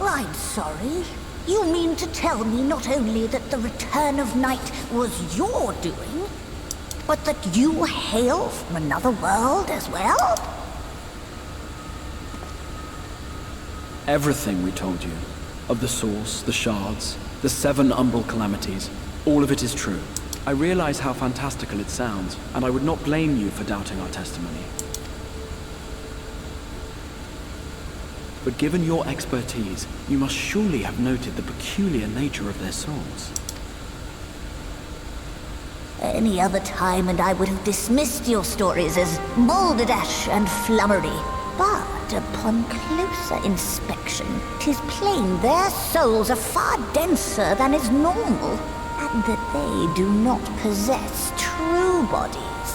I'm sorry. You mean to tell me not only that the return of night was your doing, but that you hail from another world as well? Everything we told you, of the source, the shards, the 7 umbral calamities, all of it is true. I realize how fantastical it sounds, and I would not blame you for doubting our testimony. But given your expertise, you must surely have noted the peculiar nature of their souls. Any other time and I would have dismissed your stories as balderdash and flummery. But upon closer inspection, 'tis plain their souls are far denser than is normal, and that they do not possess true bodies.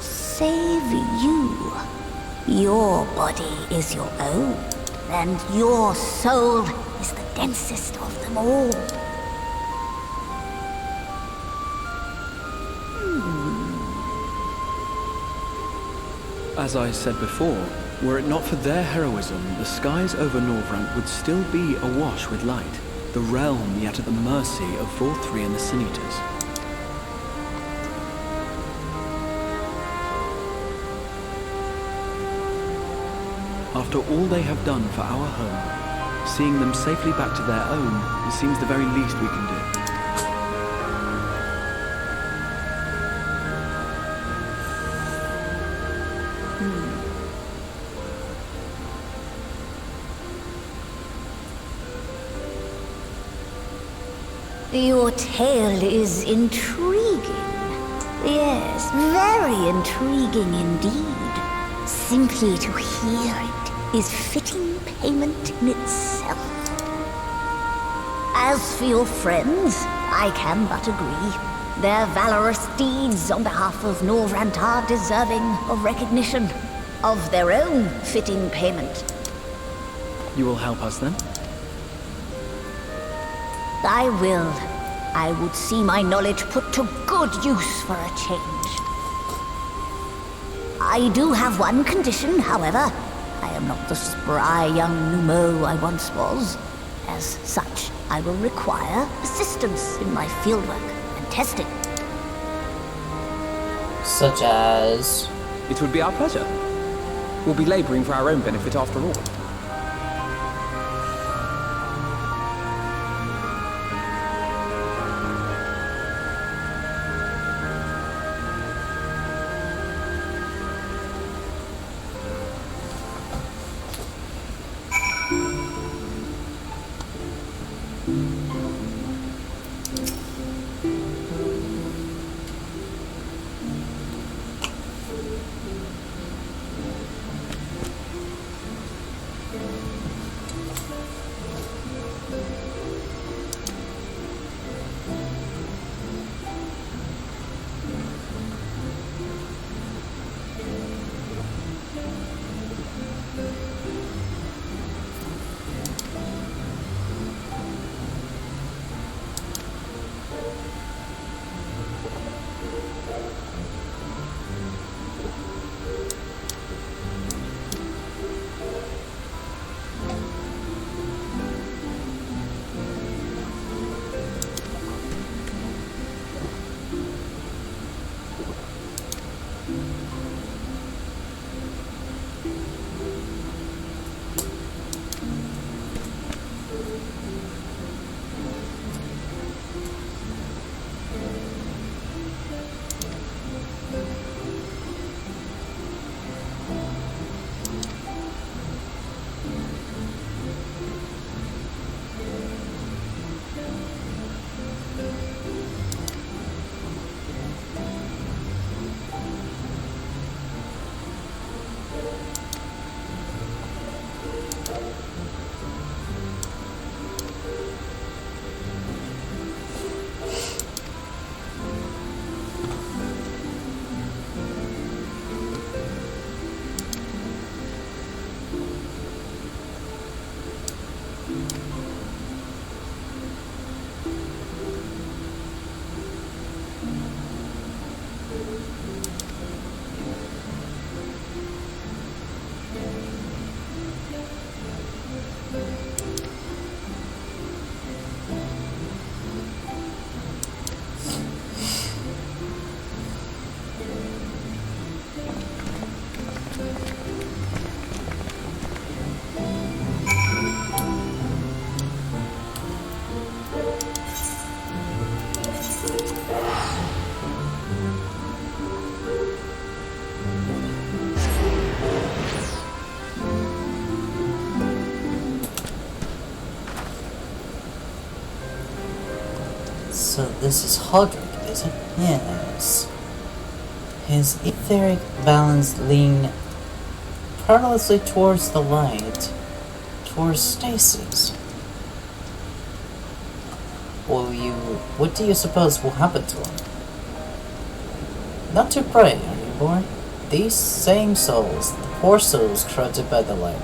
Save you. Your body is your own, and your soul is the densest of them all. As I said before, were it not for their heroism, the skies over Norvrant would still be awash with light, the realm yet at the mercy of Vorthri and the Senators. After all they have done for our home, seeing them safely back to their own, it seems the very least we can do. Your tale is intriguing. Yes, very intriguing indeed. Simply to hear it is fitting payment in itself. As for your friends, I can but agree. Their valorous deeds on behalf of Norvrant are deserving of recognition, of their own fitting payment. You will help us then? I will. I would see my knowledge put to good use for a change. I do have one condition, however. I am not the spry young Numo I once was. As such, I will require assistance in my fieldwork and testing. Such as? It would be our pleasure. We'll be laboring for our own benefit after all. So this is Hodrick, is it? Yes. His etheric balance lean perilously towards the light, towards stasis. What do you suppose will happen to him? Not too bright, are you, boy? These same souls, the poor souls corrupted by the light,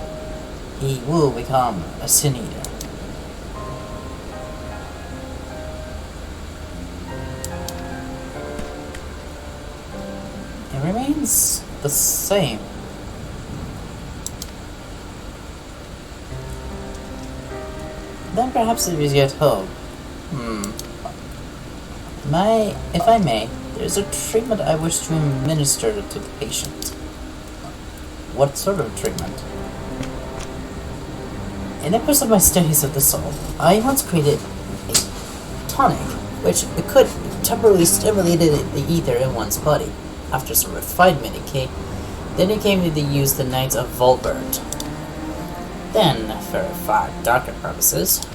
he will become a sin eater. It remains the same. Then perhaps there is yet hope. If I may, there is a treatment I wish to administer to the patient. What sort of treatment? In the course of my studies of the soul, I once created a tonic which could temporarily stimulate the ether in one's body. After some refinement then it came to use the Knights of Volbert. Then, for far darker purposes,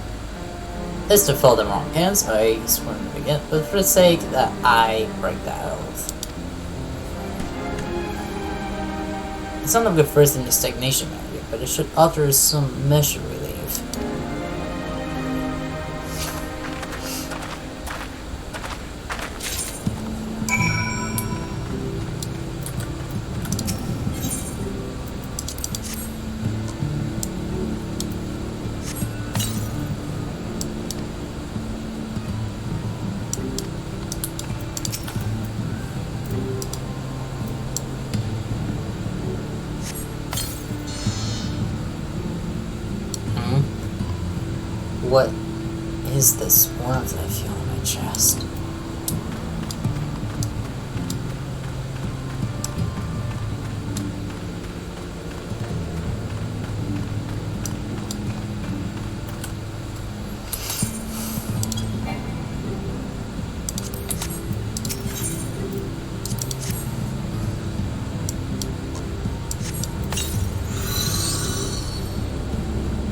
this to fall in wrong hands, I swear to begin, but for the sake that I break the oath. It's not a good first in the stagnation area, but it should offer some measure relief. What is this warmth I feel in my chest?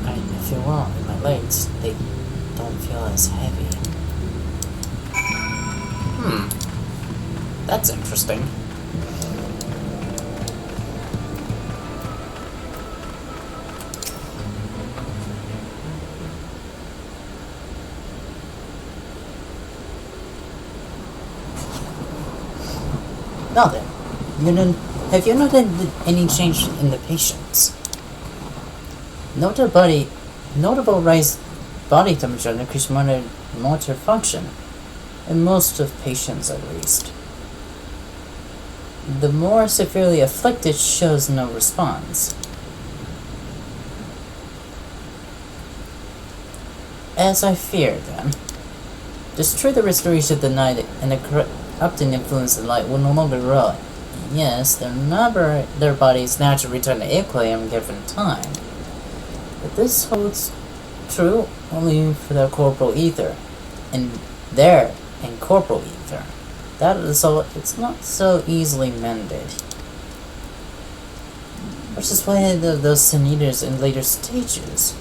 I feel wrong in my legs. They don't feel as heavy. That's interesting. Now then, have you noted any change in the patients? Notable rise body temperature and increased motor function, in most of patients at least. The more severely afflicted shows no response. As I feared then, it is true the restoration of the night and the corrupting influence of light will no longer grow. Yes, their bodies naturally return to equilibrium given time. But this holds true only for their corporal ether, and their incorporeal ether. That is all. It's not so easily mended. Which is why those sin eaters in later stages.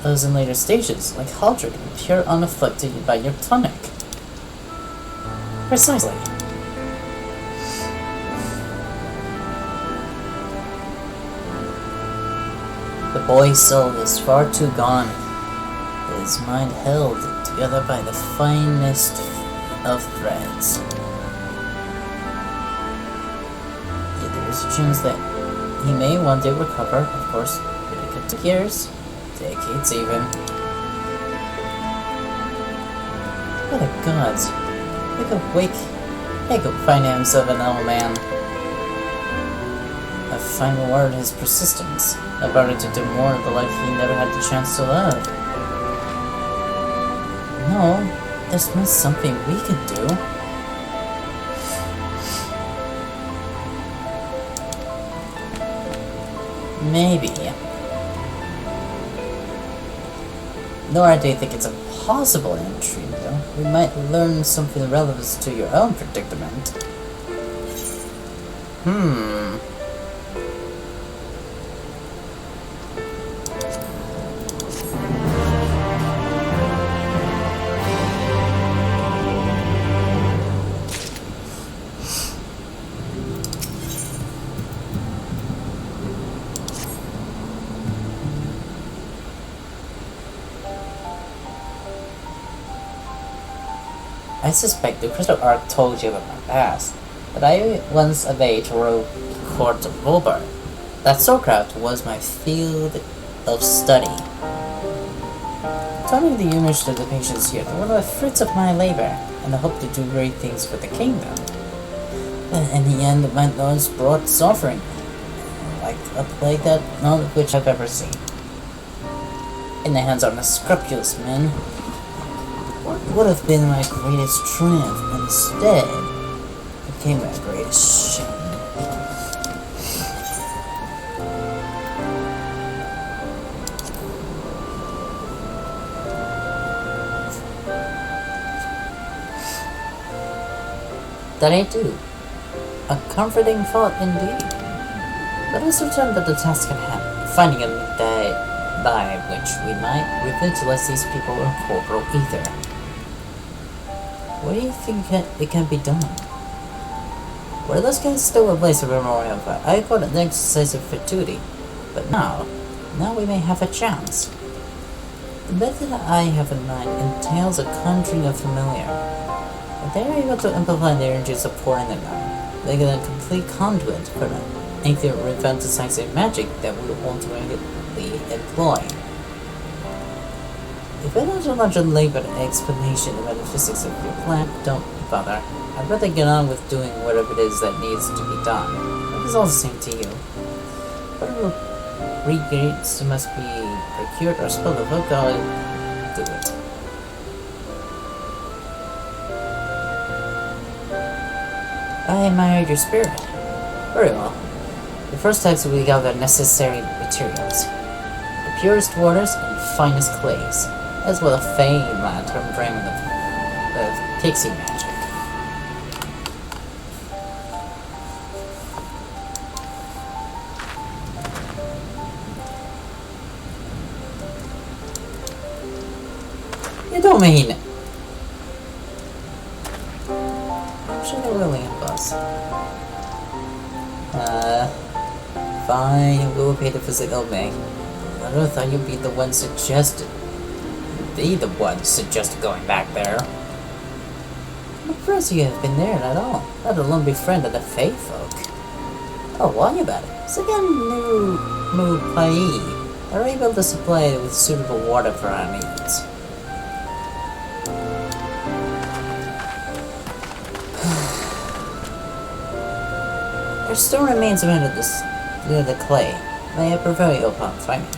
Those in later stages, like Haldrick, appear unafflicted by your tonic. Precisely. The boy's soul is far too gone, his mind held together by the finest of threads. Yet there is a chance that he may one day recover, of course, it could take years, decades even. By the gods, he could find himself an old man. A final word his persistence, about it to do more of the life he never had the chance to live. No, there's not something we could do. Maybe. Nor do you think it's a possible entry, though. We might learn something relevant to your own predicament. I suspect the Crystal Ark told you about my past, but I once obeyed royal court of Volbar. That swordcraft was my field of study. Turning the image to the patients here, they were the fruits of my labor, and I hope to do great things for the kingdom. But in the end, my nose brought suffering, like a plague that none of which I've ever seen. In the hands of unscrupulous men, what would have been my greatest triumph instead became my greatest shame. That I do. A comforting thought indeed. Let us return to the task at hand, finding a day by which we might revitalize these people in corporal ether. What do you think it can be done? Well, those guys still a place of memorial, but I call it an exercise of fatuity. But now we may have a chance. The method I have in mind entails a conjuring of familiar. If they are able to amplify the energies of pouring them out, they get a complete conduit for the ancient refantasizing magic that we will ultimately employ. If I don't so much a labored explanation of the metaphysics of your plan, don't bother. I'd rather get on with doing whatever it is that needs to be done. It is all the same to you. Whatever regates must be procured or spelled of hook, I'll do it. I admired your spirit. Very well. The first task will be gather necessary materials. The purest waters and finest clays, as well as a famed lantern framed of pixie magic. You don't mean it. I'm sure they're willing to bus. Fine, we'll pay the physical bank. I don't thought you'd be the one suggested. Going back there. I'm impressed you have been there at all, let alone befriend of the Fae folk. Oh, why about it? Second new Mupai are able to supply it with suitable water for our needs. There still remains a bit of this the clay. May I prevail you upon finding it?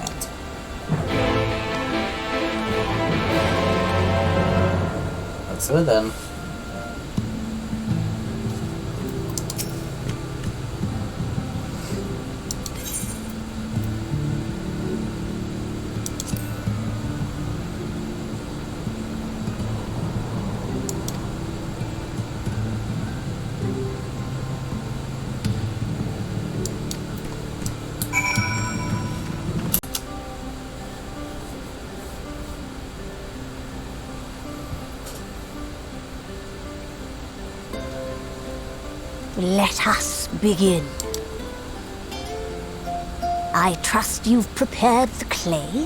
Let's do it then. Let us begin. I trust you've prepared the clay?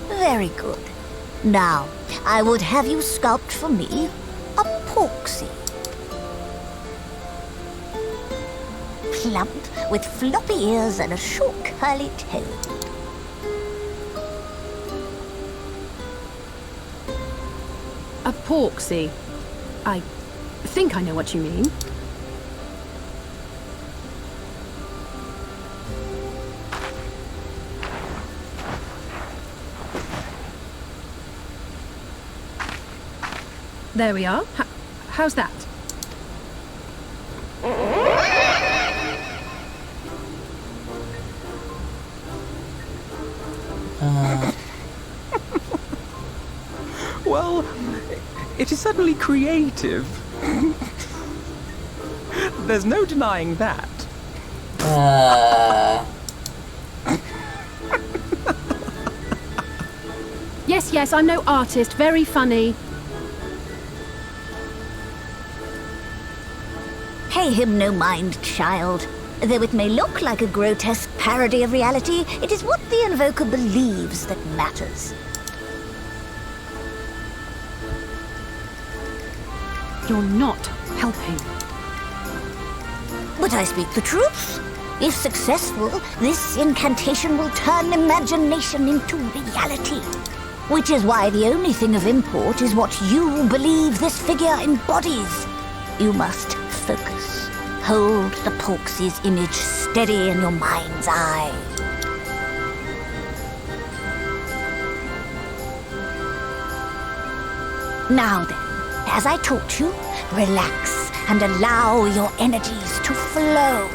Very good. Now, I would have you sculpt for me a porksy. Plump with floppy ears and a short curly tail. A porksy. I think I know what you mean. There we are. How's that? Well, it is certainly creative. There's no denying that. Yes, I'm no artist. Very funny. Pay him no mind, child. Though it may look like a grotesque parody of reality, it is what the invoker believes that matters. You're not helping. But I speak the truth. If successful, this incantation will turn imagination into reality. Which is why the only thing of import is what you believe this figure embodies. You must focus. Hold the Porksy's image steady in your mind's eye. Now then, as I taught you, relax and allow your energies to flow.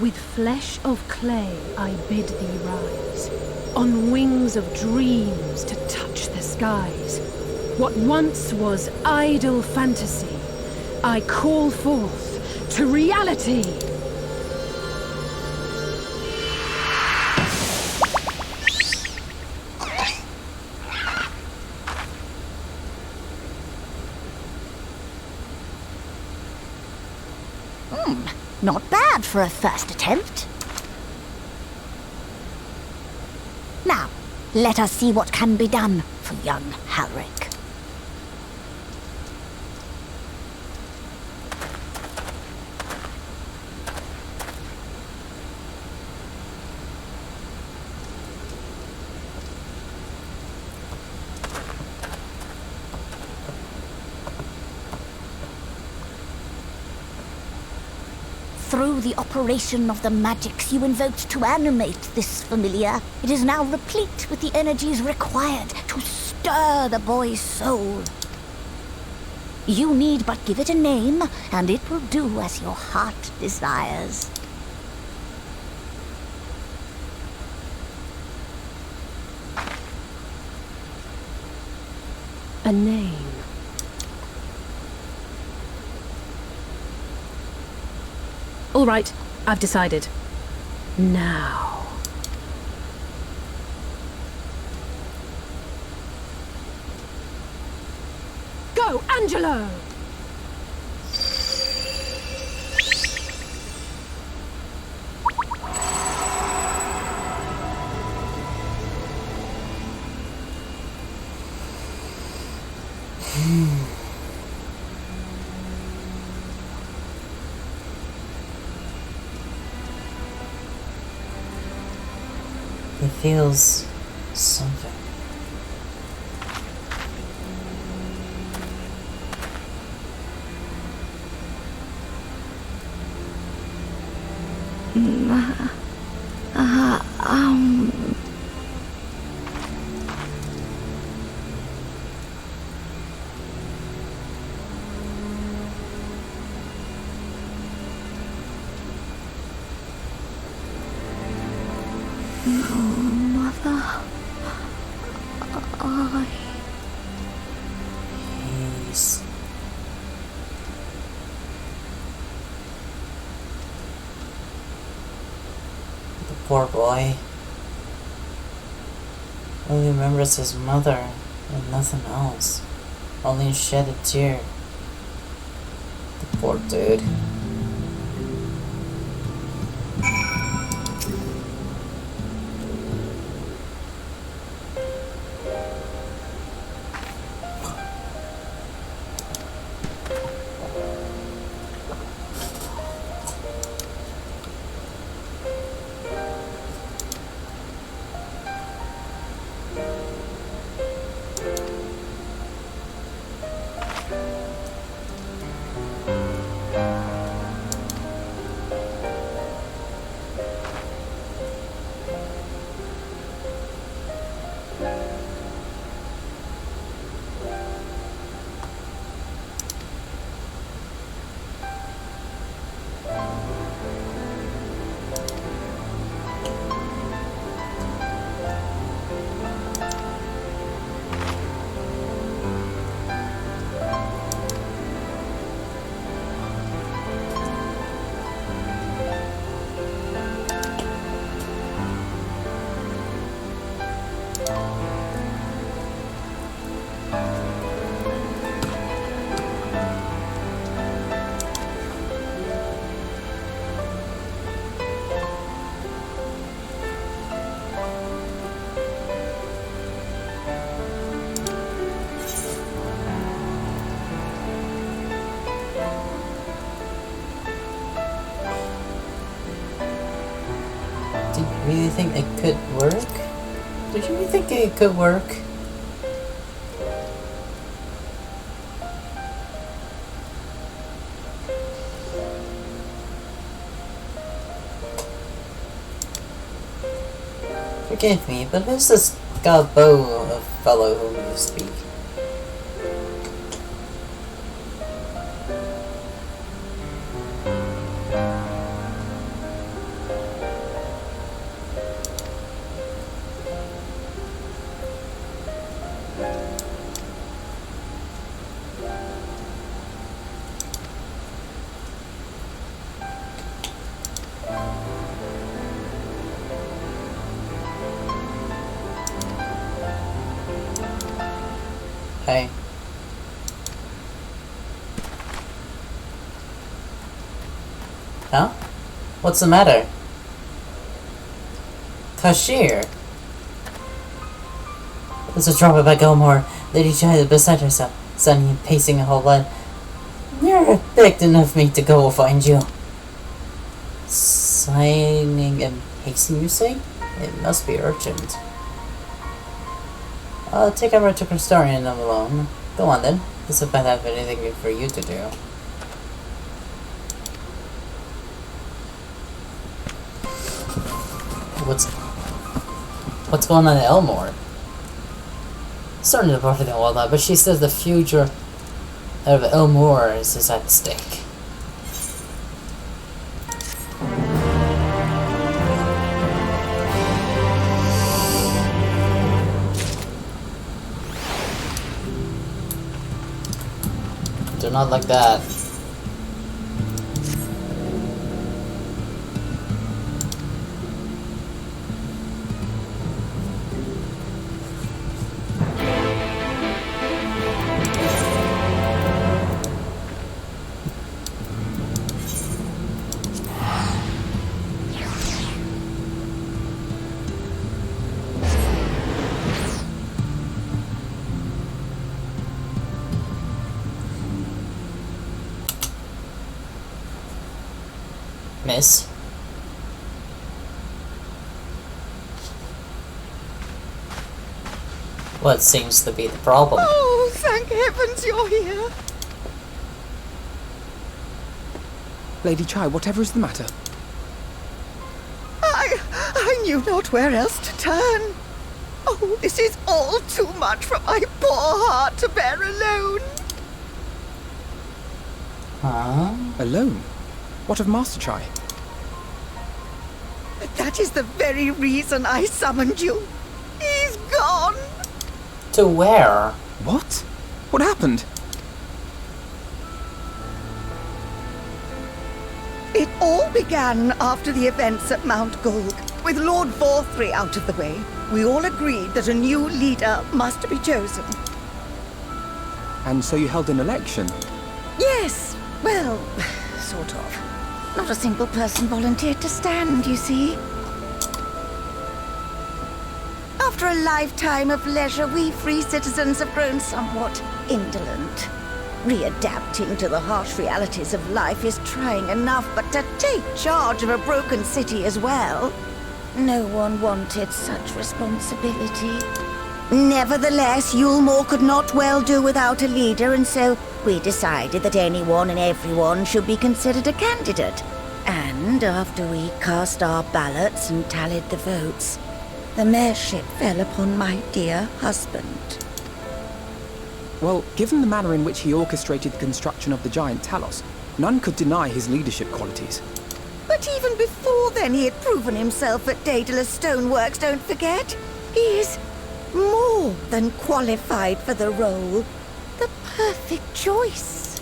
With flesh of clay I bid thee rise, on wings of dreams to touch the skies. What once was idle fantasy, I call forth to reality. Not bad for a first attempt. Now, let us see what can be done for young Halric. Through the operation of the magics you invoked to animate this familiar, it is now replete with the energies required to stir the boy's soul. You need but give it a name, and it will do as your heart desires. A name. All right, I've decided. Now. Go, Angelo! He feels something. He's... The poor boy. All he remembers his mother and nothing else. Only shed a tear. The poor dude. really think it could work? Did you really think it could work? Forgive me, but who's this Gabo fellow whom you speak? Hey. Huh? What's the matter? Kashir! There's a trouble by Gilmore. Lady China beside herself, suddenly and pacing a whole lot. You're big enough for me to go find you. Signing and pacing, you say? It must be urgent. I'll take her to her story and I'm alone. Go on then. This if I have anything for you to do. What's going on at Elmore? Starting to buffer the wall, but she says the future of Elmore is at stake. They're not like that. Miss? What seems to be the problem? Oh, thank heavens you're here. Lady Chai, whatever is the matter? I knew not where else to turn. Oh, this is all too much for my poor heart to bear alone. Huh? Alone? What of Master Chai? That is the very reason I summoned you. He's gone. To where? What? What happened? It all began after the events at Mount Gulg. With Lord Vorthry out of the way, we all agreed that a new leader must be chosen. And so you held an election? Yes, well, sort of. Not a single person volunteered to stand, you see. After a lifetime of leisure, we free citizens have grown somewhat indolent. Readapting to the harsh realities of life is trying enough, but to take charge of a broken city as well, no one wanted such responsibility. Nevertheless, Yulmore could not well do without a leader, and so we decided that anyone and everyone should be considered a candidate. And after we cast our ballots and tallied the votes, the mayorship fell upon my dear husband. Well, given the manner in which he orchestrated the construction of the giant Talos, none could deny his leadership qualities. But even before then, he had proven himself at Daedalus Stoneworks, don't forget. He is more than qualified for the role. The perfect choice.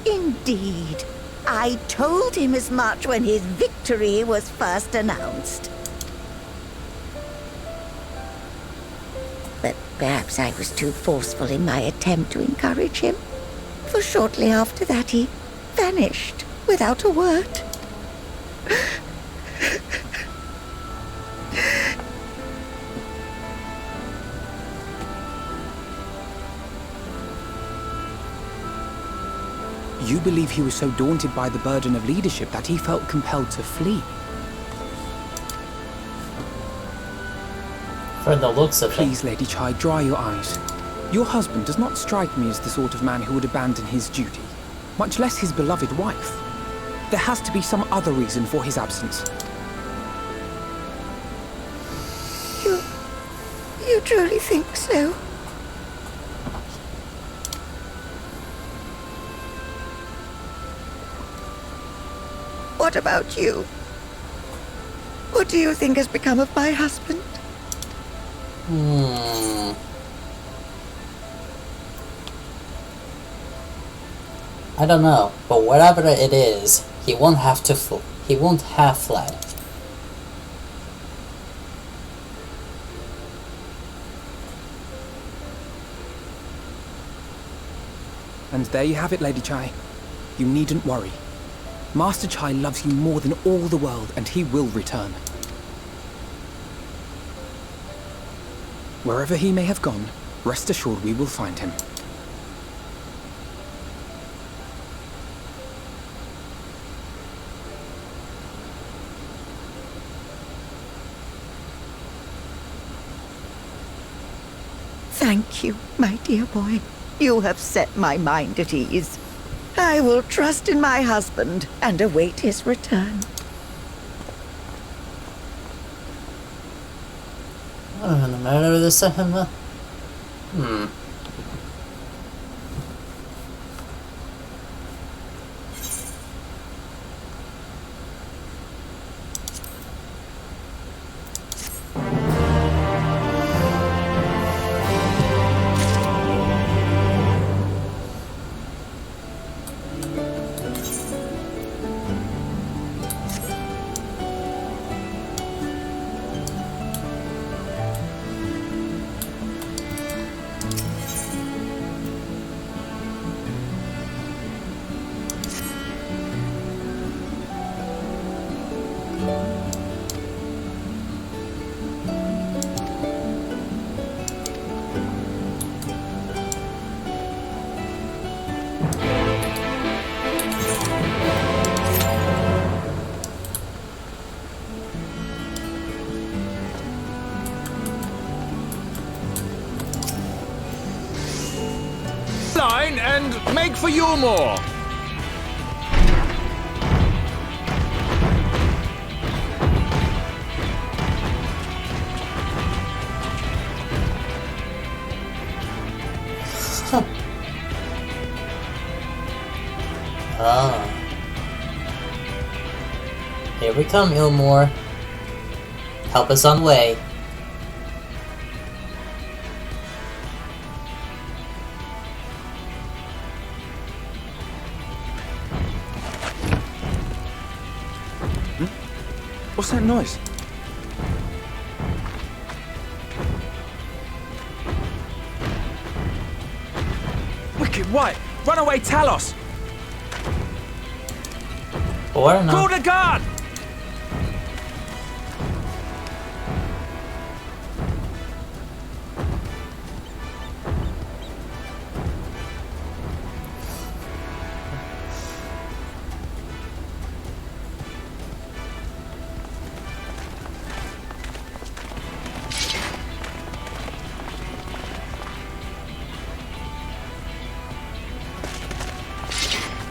Indeed. I told him as much when his victory was first announced. But perhaps I was too forceful in my attempt to encourage him. For shortly after that, he vanished without a word. You believe he was so daunted by the burden of leadership that he felt compelled to flee? from the looks of Please, Lady Chai, dry your eyes. Your husband does not strike me as the sort of man who would abandon his duty, much less his beloved wife. There has to be some other reason for his absence. You truly think so? What about you? What do you think has become of my husband? I don't know, but whatever it is, he won't have fled. And there you have it, Lady Chai. You needn't worry. Master Chai loves you more than all the world, and he will return. Wherever he may have gone, rest assured we will find him. Thank you, my dear boy. You have set my mind at ease. I will trust in my husband and await his return. I don't know the matter with this. Line and make for youre. Here we come, Ilmore. Help us on the way. What's that noise? Wicked White! Runaway Talos! Or no. Call the guard!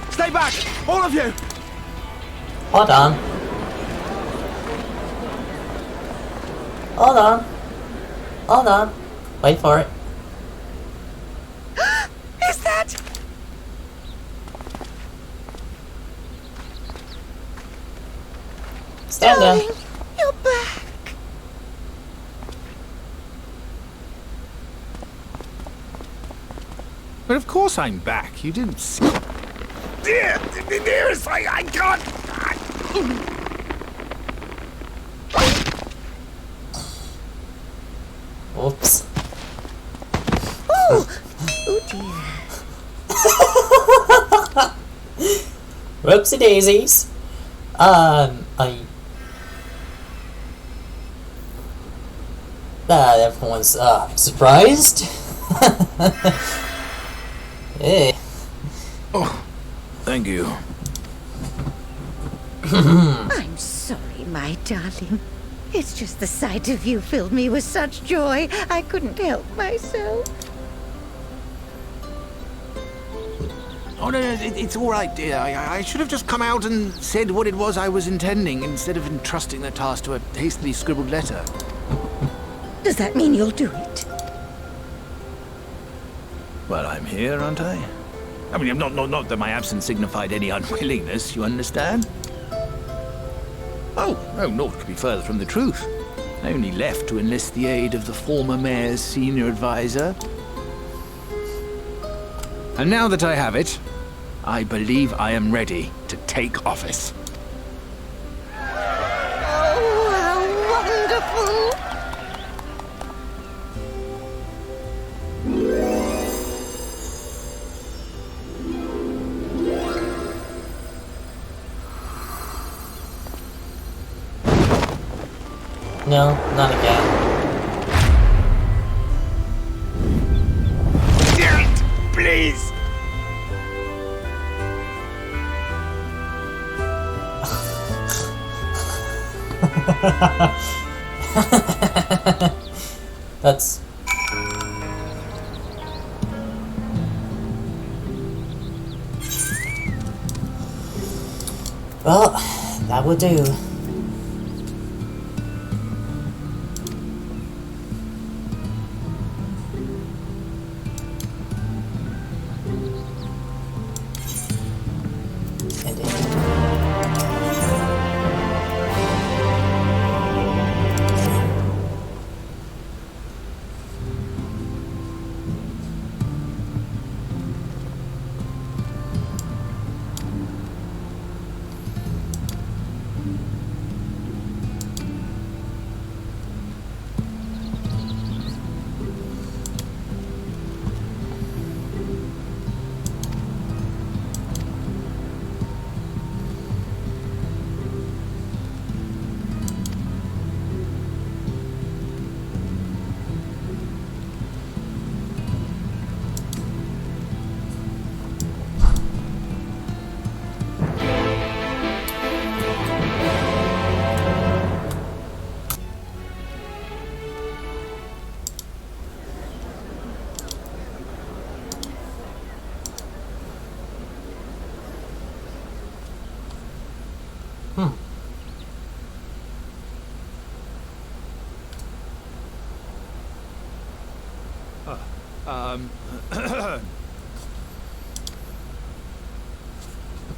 Stay back! All of you! Hold on. Hold on. Hold on. Wait for it. Is that... Stand down. Darling, you're back. But of course I'm back. You didn't see... Dear, dearest, I can't... Oops. Oh dear. Whoopsie daisies. Everyone's surprised. Hey. Oh, thank you. I'm sorry, my darling. It's just the sight of you filled me with such joy, I couldn't help myself. Oh, no, it's all right, dear. I should have just come out and said what it was I was intending, instead of entrusting the task to a hastily scribbled letter. Does that mean you'll do it? Well, I'm here, aren't I? I mean, not that my absence signified any unwillingness, you understand? Oh, naught could be further from the truth. I only left to enlist the aid of the former mayor's senior advisor. And now that I have it, I believe I am ready to take office. Oh, how wonderful! No, not again. Please! That's... Well, that would do.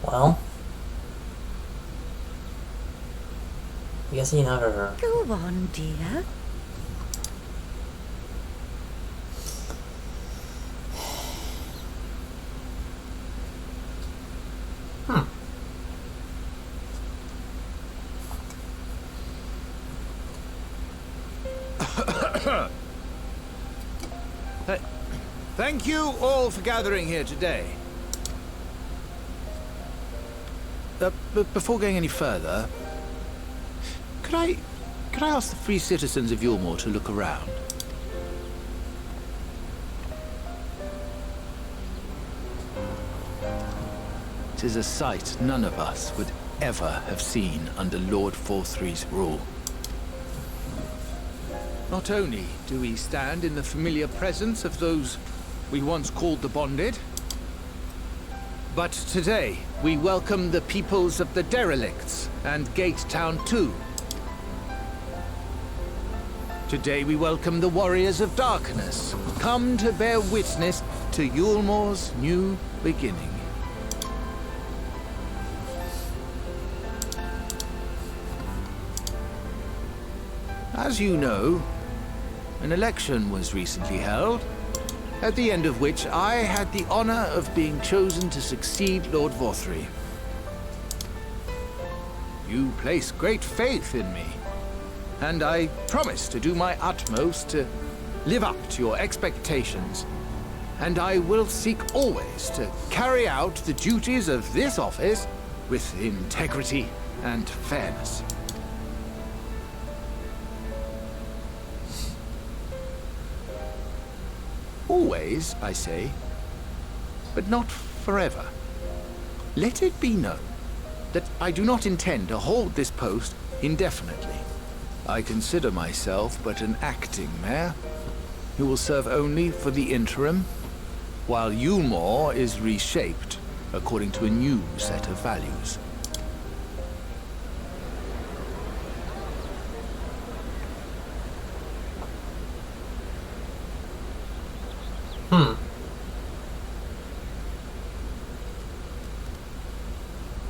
Well, I guess you never. Go on, dear. Thank you all for gathering here today. Before going any further, could I ask the free citizens of Yulmore to look around? It is a sight none of us would ever have seen under Lord 43's rule. Not only do we stand in the familiar presence of those we once called the Bonded, but today we welcome the peoples of the Derelicts and Gate Town too. Today we welcome the Warriors of Darkness, come to bear witness to Yulmore's new beginning. As you know, an election was recently held, at the end of which I had the honor of being chosen to succeed Lord Vothry. You place great faith in me, and I promise to do my utmost to live up to your expectations, and I will seek always to carry out the duties of this office with integrity and fairness. Always, I say, but not forever. Let it be known that I do not intend to hold this post indefinitely. I consider myself but an acting mayor, who will serve only for the interim, while youre is reshaped according to a new set of values.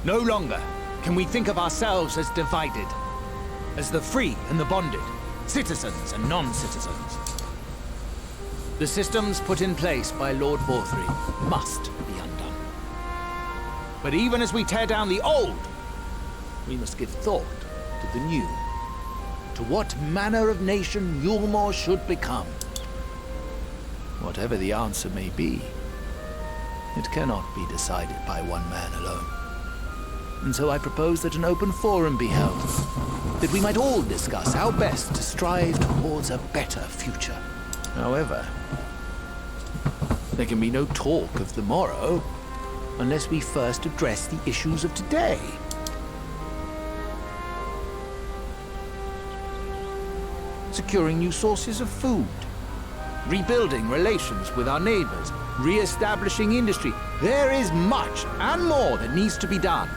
No longer can we think of ourselves as divided, as the free and the bonded, citizens and non-citizens. The systems put in place by Lord Vorthry must be undone. But even as we tear down the old, we must give thought to the new, to what manner of nation youre should become. Whatever the answer may be, it cannot be decided by one man alone. And so I propose that an open forum be held, that we might all discuss how best to strive towards a better future. However, there can be no talk of the morrow unless we first address the issues of today. Securing new sources of food, rebuilding relations with our neighbors, re-establishing industry. There is much and more that needs to be done.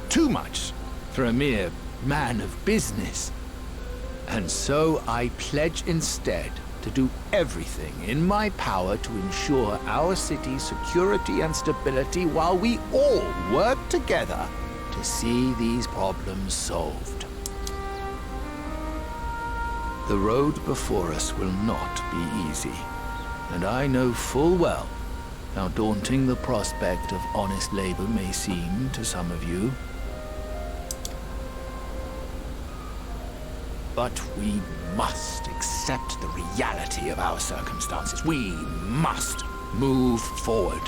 Too much for a mere man of business. And so I pledge instead to do everything in my power to ensure our city's security and stability while we all work together to see these problems solved. The road before us will not be easy, and I know full well how daunting the prospect of honest labor may seem to some of you. But we must accept the reality of our circumstances. We must move forward.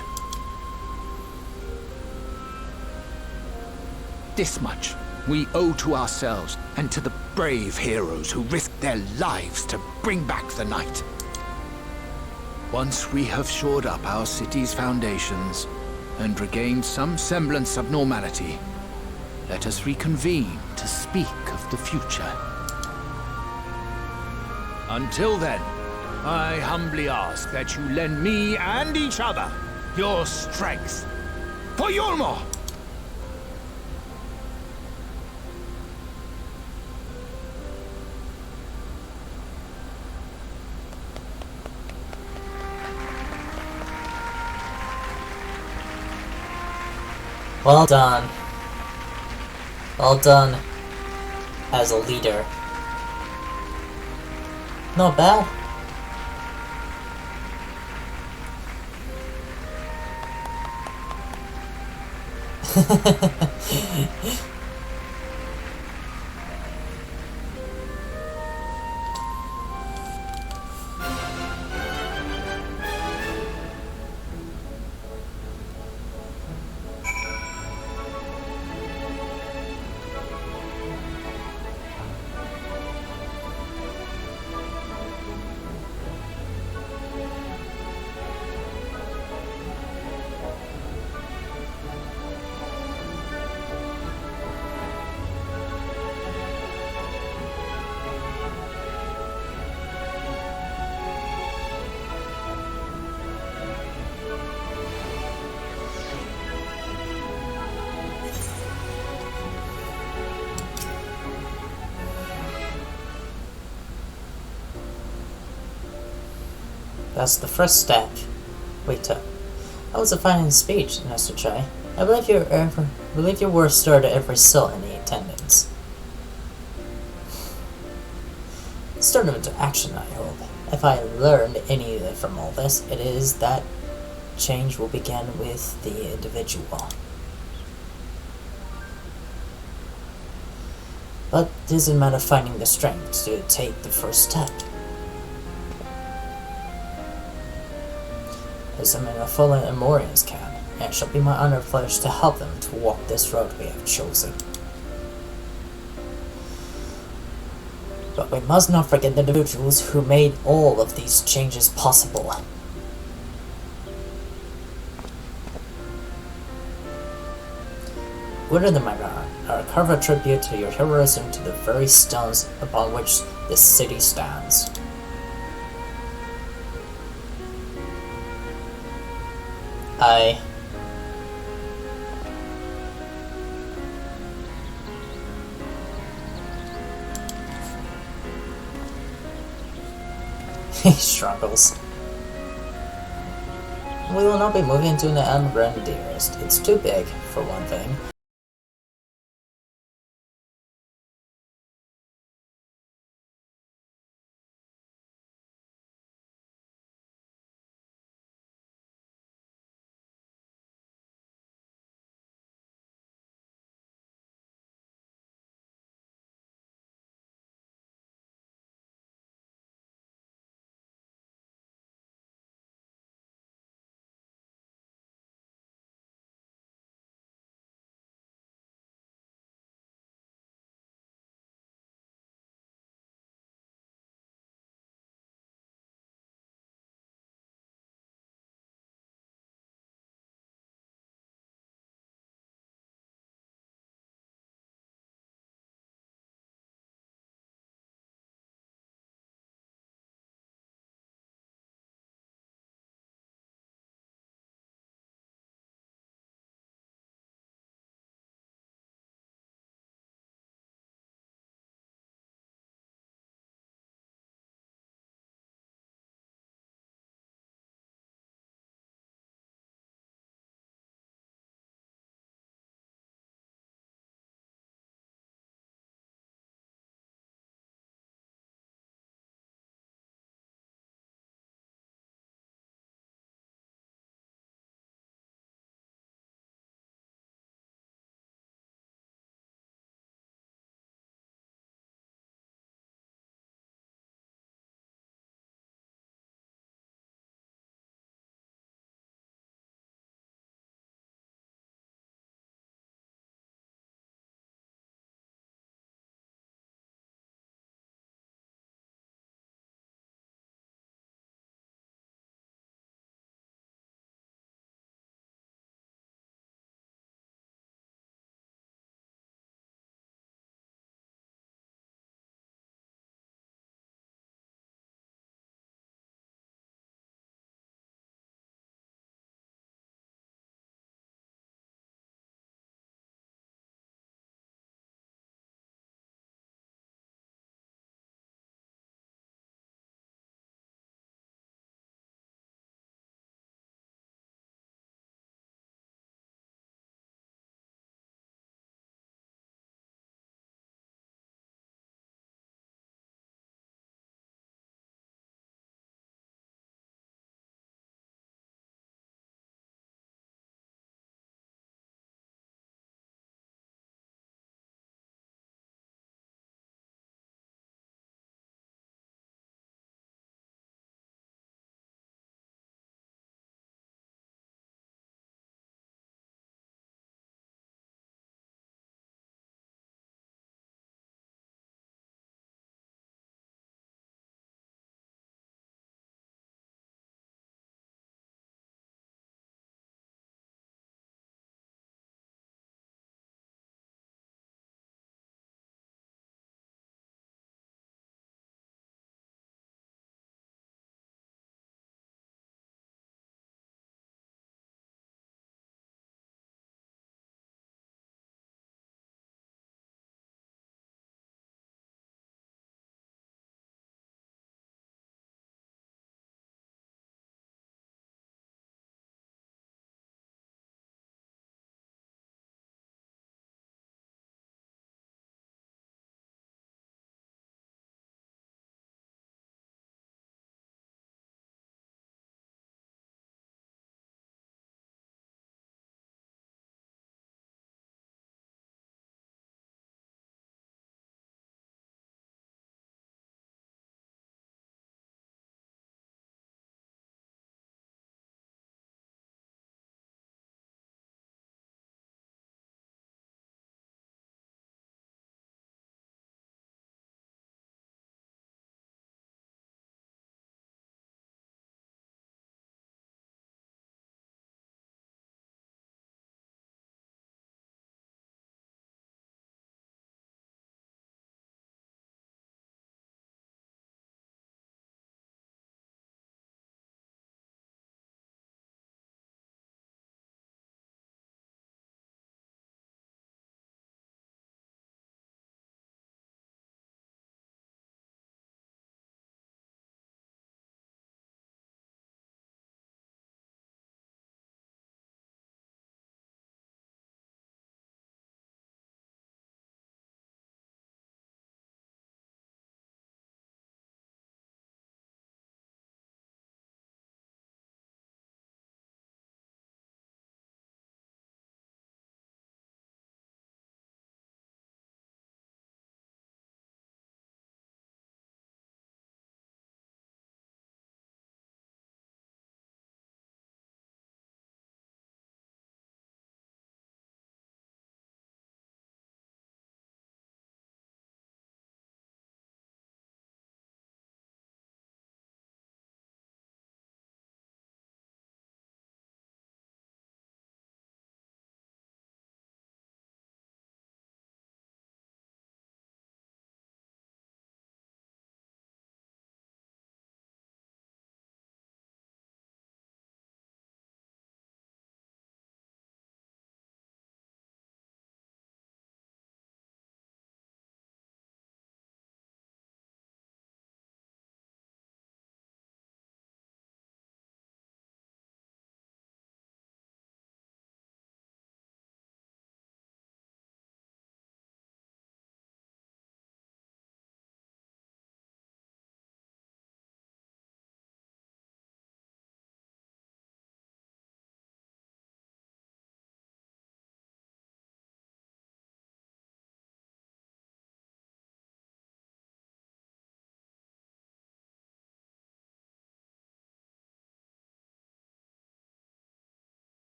This much we owe to ourselves and to the brave heroes who risked their lives to bring back the night. Once we have shored up our city's foundations and regained some semblance of normality, let us reconvene to speak of the future. Until then, I humbly ask that you lend me and each other your strength for youre. Well done. Well done as a leader. Not bad. That's the first step. Wait, that was a fine speech, Master Chai. I believe your words stirred every soul in the attendance. Stirred them into action, I hope. If I learned anything from all this, it is that change will begin with the individual. But it is a matter of finding the strength to take the first step. As a man of fallen Amorians can, and it shall be my honor and pleasure to help them to walk this road we have chosen. But we must not forget the individuals who made all of these changes possible. Within the manor, I carve a tribute to your heroism to the very stones upon which this city stands. He struggles. We will not be moving to the Underground, dearest. It's too big, for one thing.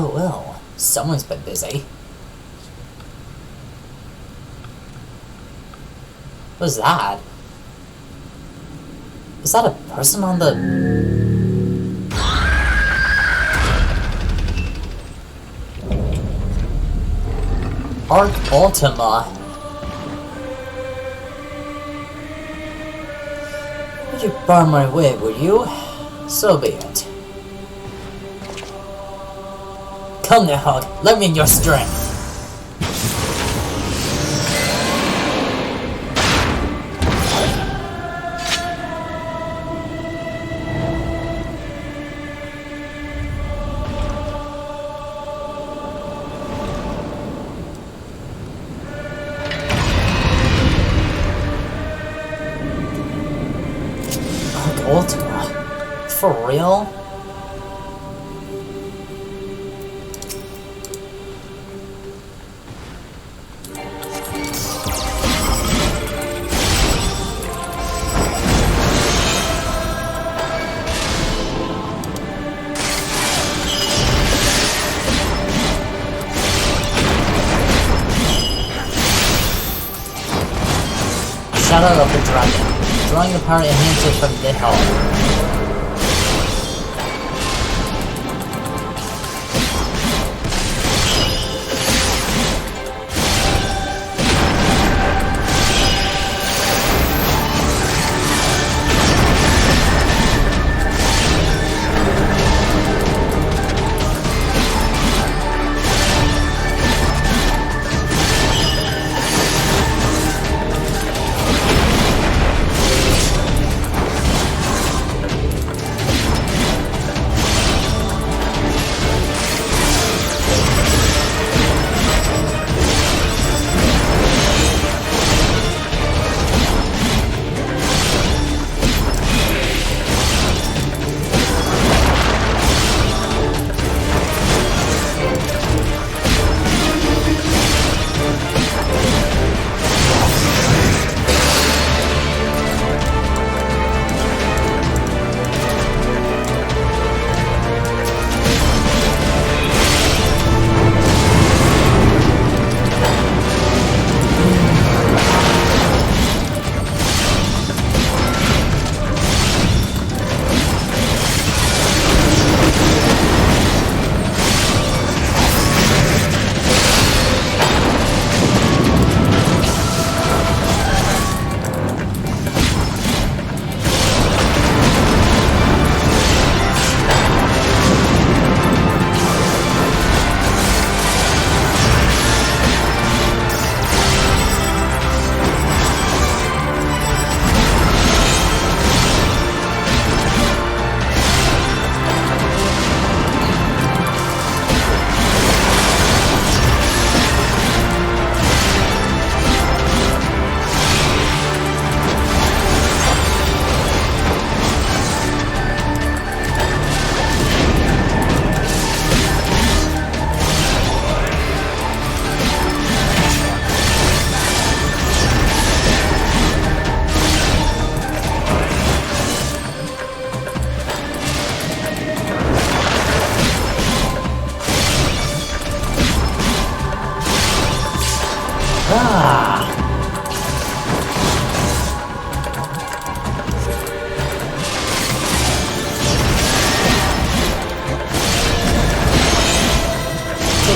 Oh well, someone's been busy. What's that? Is that a person on the... Arc Ultima. Would you bar my way, would you? So be it. Come now, Hug. Let me in your strength. Ultima? For real? Shadow of the Dragon. Drawing the power enhancer from the hell.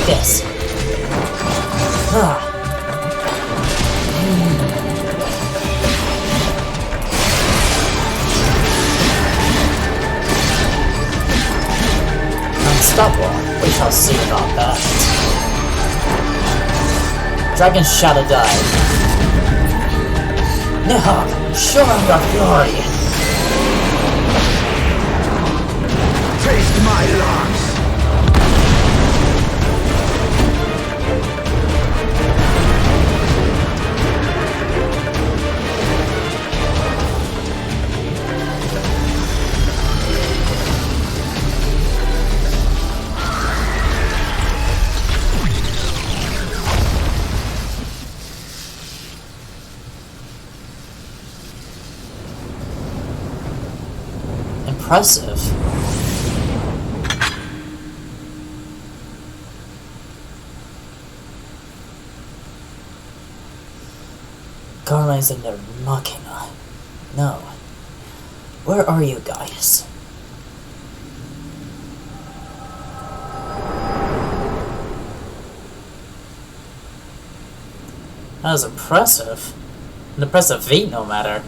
This. Unstoppable. We shall see about that. Dragon Shadow died. Nihawk, show them your glory. Taste my loss. Impressive. Carmine's in there Machina. No. Where are you guys? That was impressive. An impressive feat, no matter.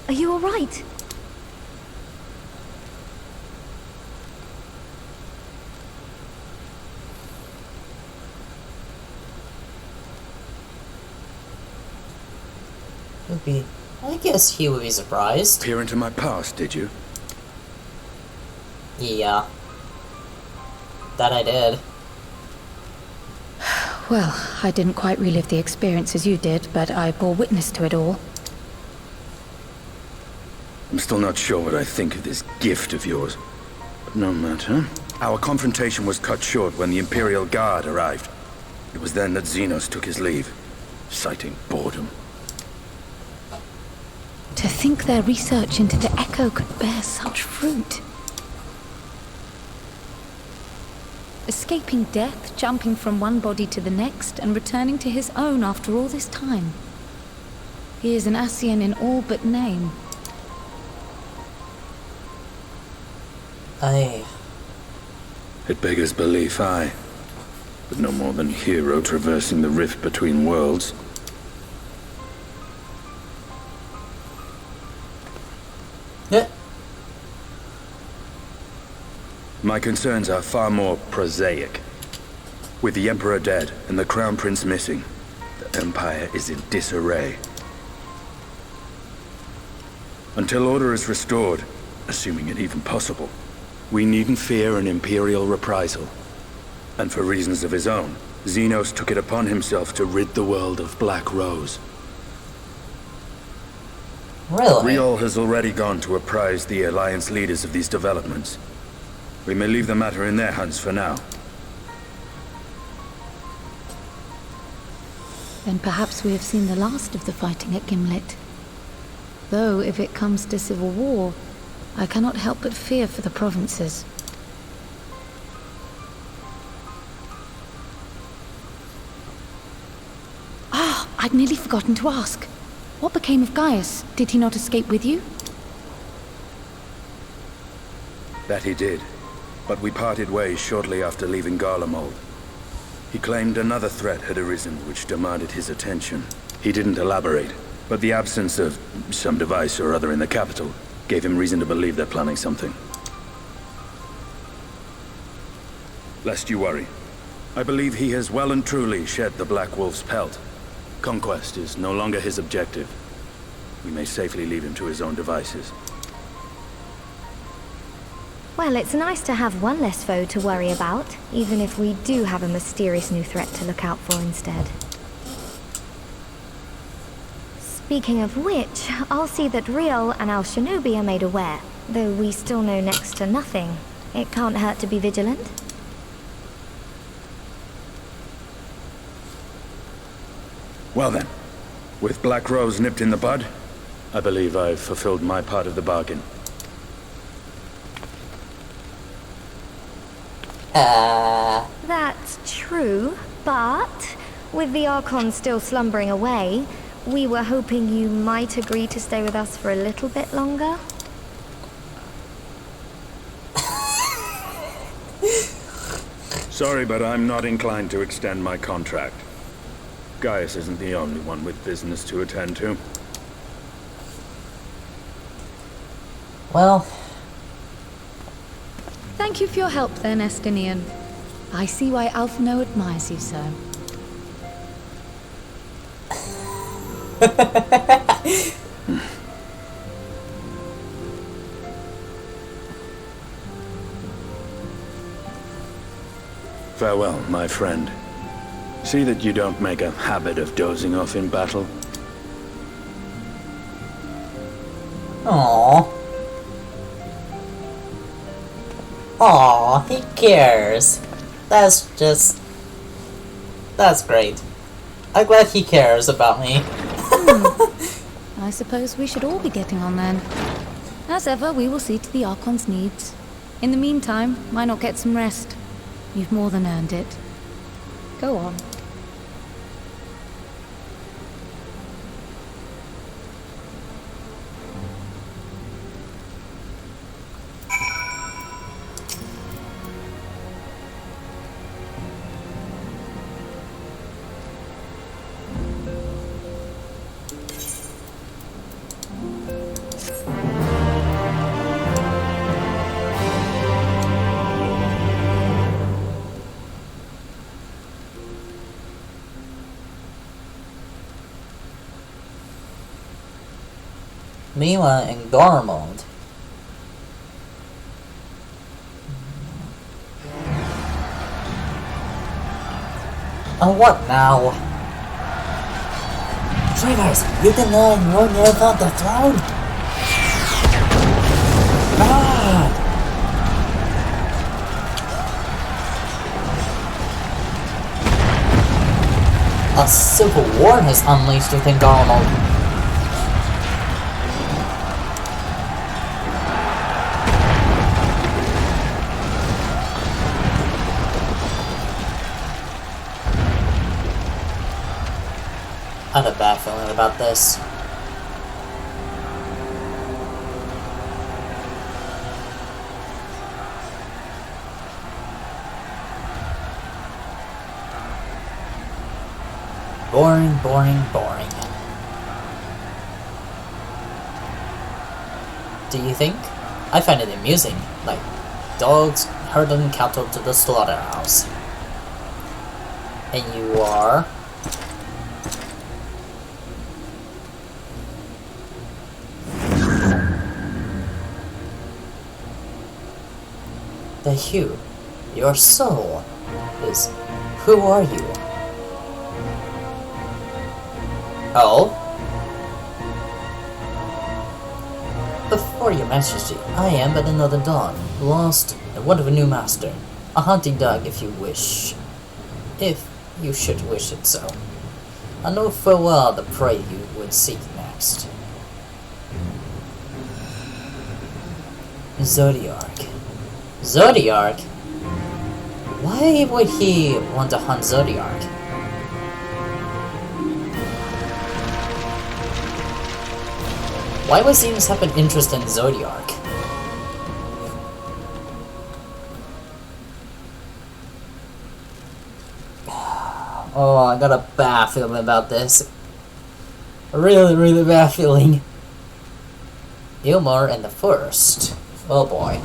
Are you all right? I guess he would be surprised. Peer into my past, did you? Yeah. That I did. Well, I didn't quite relive the experience as you did, but I bore witness to it all. I'm still not sure what I think of this gift of yours. But no matter. Our confrontation was cut short when the Imperial Guard arrived. It was then that Xenos took his leave, citing boredom. To think their research into the Echo could bear such fruit. Escaping death, jumping from one body to the next, and returning to his own after all this time. He is an ASCIAN in all but name. It beggars belief, aye. But no more than hero traversing the rift between worlds. Yeah. My concerns are far more prosaic. With the Emperor dead and the Crown Prince missing, the Empire is in disarray. Until order is restored, assuming it even possible, we needn't fear an Imperial reprisal. And for reasons of his own, Xenos took it upon himself to rid the world of Black Rose. Really? Riol has already gone to apprise the Alliance leaders of these developments. We may leave the matter in their hands for now. Then perhaps we have seen the last of the fighting at Gimlet. Though, if it comes to civil war, I cannot help but fear for the provinces. Ah, I'd nearly forgotten to ask. What became of Gaius? Did he not escape with you? That he did, but we parted ways shortly after leaving Garlemald. He claimed another threat had arisen which demanded his attention. He didn't elaborate, but the absence of some device or other in the capital gave him reason to believe they're planning something. Lest you worry, I believe he has well and truly shed the Black Wolf's pelt. Conquest is no longer his objective. We may safely leave him to his own devices. Well, it's nice to have one less foe to worry about, even if we do have a mysterious new threat to look out for instead. Speaking of which, I'll see that Riol and our shinobi are made aware, though we still know next to nothing. It can't hurt to be vigilant. Well then, with Black Rose nipped in the bud, I believe I've fulfilled my part of the bargain. That's true, but with the Archon still slumbering away, we were hoping you might agree to stay with us for a little bit longer. Sorry, but I'm not inclined to extend my contract. Gaius isn't the only one with business to attend to. Well... Thank you for your help then, Estinian. I see why Alphino admires you so. Farewell, my friend. See that you don't make a habit of dozing off in battle. Aww. Aww, he cares. That's great. I'm glad he cares about me. I suppose we should all be getting on then. As ever, we will see to the Archon's needs. In the meantime, why not get some rest? You've more than earned it. Go on. Meanwhile, in Garmond. Oh, what now? Traitors, you deny your near found the throne? God! A civil war has unleashed within Garmond. I had a bad feeling about this. Boring, boring, boring. Do you think? I find it amusing, like dogs herding cattle to the slaughterhouse. And you are? The hue, your soul, is... Who are you? Oh? Before your majesty, I am but another dog, lost and one of a new master. A hunting dog if you wish. If you should wish it so. I know full well the prey you would seek next. Zodiark. Zodiark? Why would he want to hunt Zodiark? Why would Zeus have an interest in Zodiark? Oh, I got a bad feeling about this. A really, really bad feeling. Ilmar and the First. Oh boy.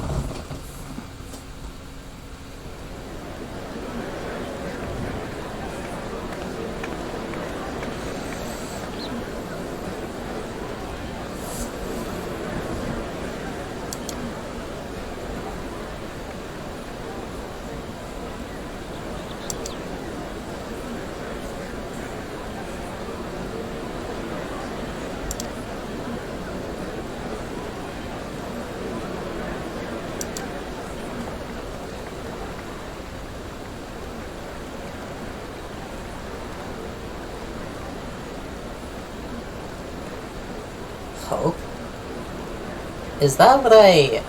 Hope? Is that what I...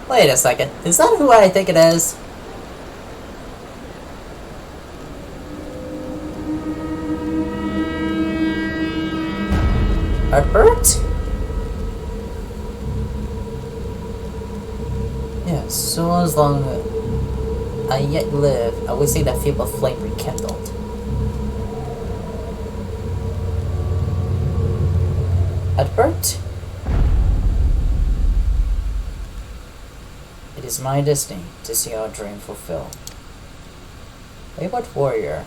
Wait a second. Is that who I think it is? Herbert? Yes, so as long as I yet live, I will see that feeble flame rekindled. Herbert? It is my destiny to see our dream fulfilled. Wayward warrior.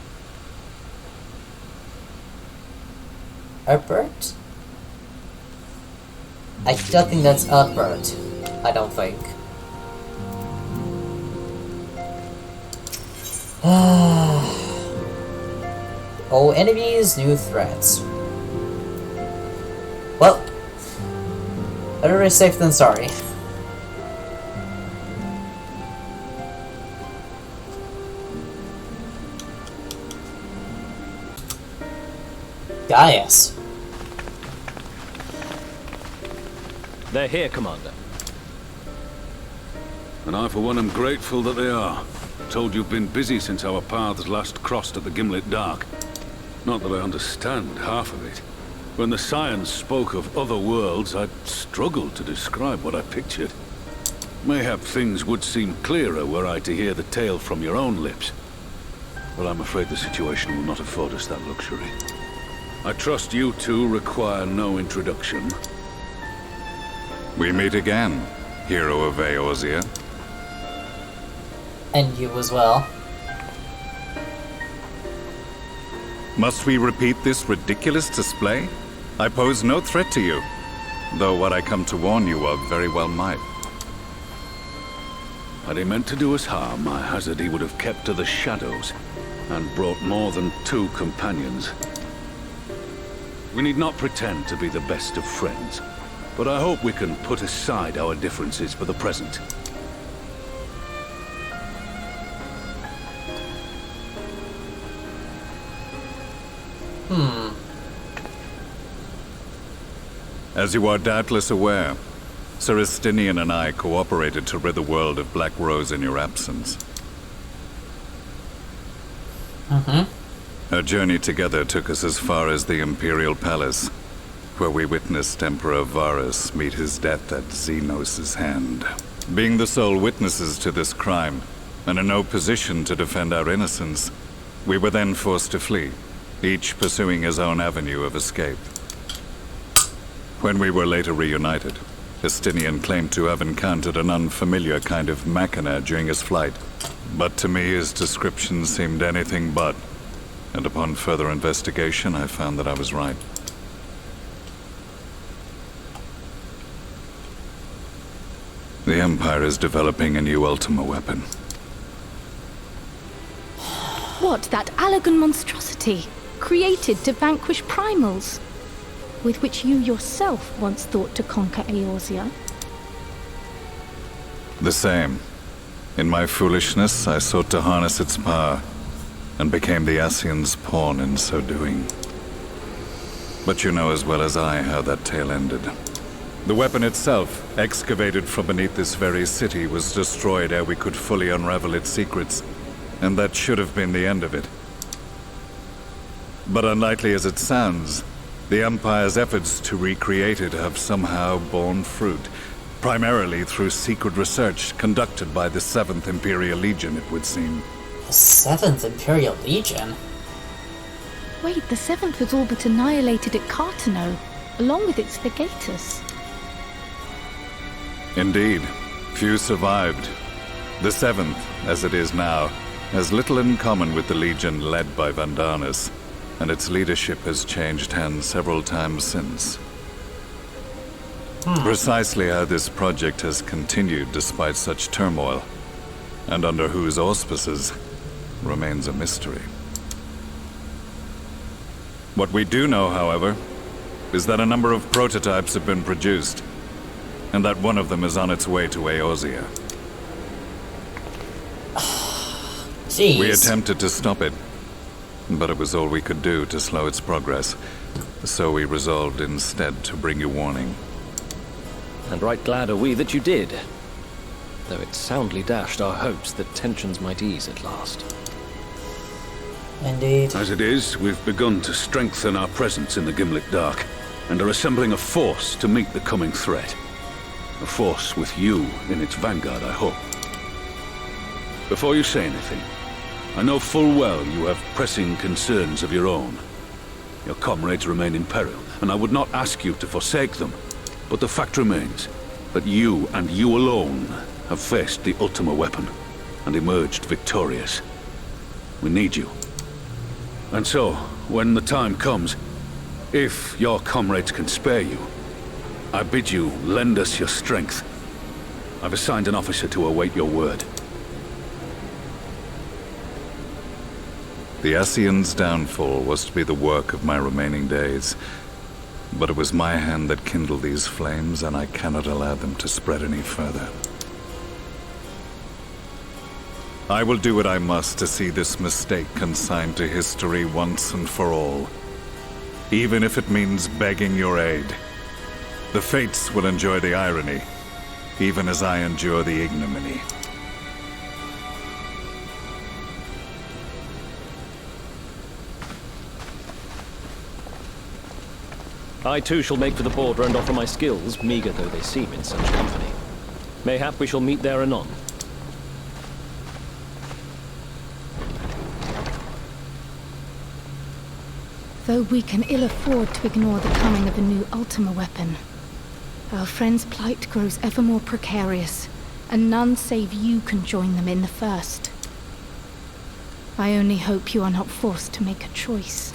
Herbert? I don't think that's Herbert. I don't think. Old enemies, new threats. Well, better be safe than sorry. Gaius. They're here, Commander. And I, for one, am grateful that they are. Told you've been busy since our paths last crossed at the Gimlet Dark. Not that I understand half of it. When the science spoke of other worlds, I'd struggled to describe what I pictured. Mayhap things would seem clearer were I to hear the tale from your own lips. But I'm afraid the situation will not afford us that luxury. I trust you two require no introduction. We meet again, hero of Eorzea. And you as well. Must we repeat this ridiculous display? I pose no threat to you, though what I come to warn you of very well might. Had he meant to do us harm, I hazard he would have kept to the shadows, and brought more than 2 companions. We need not pretend to be the best of friends, but I hope we can put aside our differences for the present. As you are doubtless aware, Sir Estinian and I cooperated to rid the world of Black Rose in your absence. Our journey together took us as far as the Imperial Palace, where we witnessed Emperor Varus meet his death at Xenos' hand. Being the sole witnesses to this crime, and in no position to defend our innocence, we were then forced to flee, each pursuing his own avenue of escape. When we were later reunited, Estinian claimed to have encountered an unfamiliar kind of machina during his flight, but to me his description seemed anything but, and upon further investigation I found that I was right. The Empire is developing a new Ultima weapon. What, that Allagan monstrosity, created to vanquish primals, with which you yourself once thought to conquer Eorzea? The same. In my foolishness, I sought to harness its power, and became the ASCIAN's pawn in so doing. But you know as well as I how that tale ended. The weapon itself, excavated from beneath this very city, was destroyed ere we could fully unravel its secrets, and that should have been the end of it. But unlikely as it sounds, the Empire's efforts to recreate it have somehow borne fruit, primarily through secret research conducted by the 7th Imperial Legion, it would seem. The 7th Imperial Legion? Wait, the 7th was all but annihilated at Cartano, along with its Legatus. Indeed. Few survived. The 7th, as it is now, has little in common with the Legion led by Vandanis, and its leadership has changed hands several times since. Precisely how this project has continued despite such turmoil, and under whose auspices, remains a mystery. What we do know, however, is that a number of prototypes have been produced, and that one of them is on its way to Eorzea. Jeez. We attempted to stop it, but it was all we could do to slow its progress, so we resolved instead to bring you warning. And right glad are we that you did, though it soundly dashed our hopes that tensions might ease at last. Indeed. As it is, we've begun to strengthen our presence in the Gimlet Dark, and are assembling a force to meet the coming threat. A force with you in its vanguard, I hope. Before you say anything, I know full well you have pressing concerns of your own. Your comrades remain in peril, and I would not ask you to forsake them. But the fact remains that you, and you alone, have faced the Ultima weapon, and emerged victorious. We need you. And so, when the time comes, if your comrades can spare you, I bid you lend us your strength. I've assigned an officer to await your word. The ASCIAN's downfall was to be the work of my remaining days. But it was my hand that kindled these flames, and I cannot allow them to spread any further. I will do what I must to see this mistake consigned to history once and for all. even if it means begging your aid. The Fates will enjoy the irony, even as I endure the ignominy. I too shall make for the border and offer my skills, meager though they seem in such company. Mayhap we shall meet there anon. Though we can ill afford to ignore the coming of a new Ultima weapon, our friend's plight grows ever more precarious, and none save you can join them in the first. I only hope you are not forced to make a choice.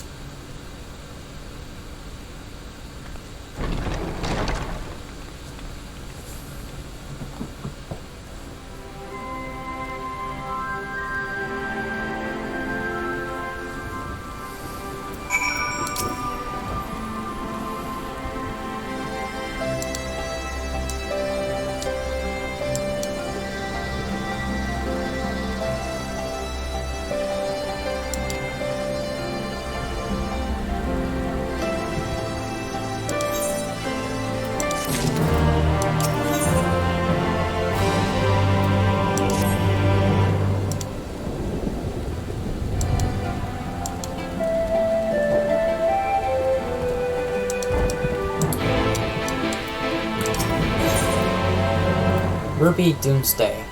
Ruby Doomsday.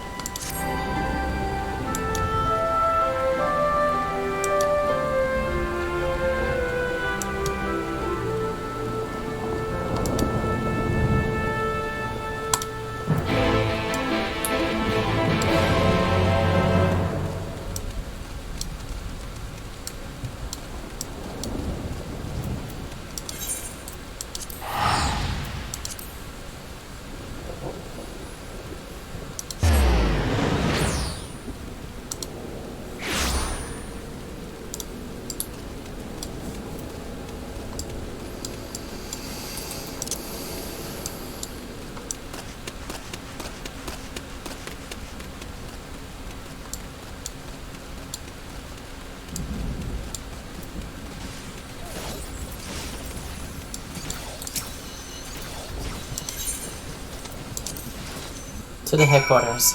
To the headquarters.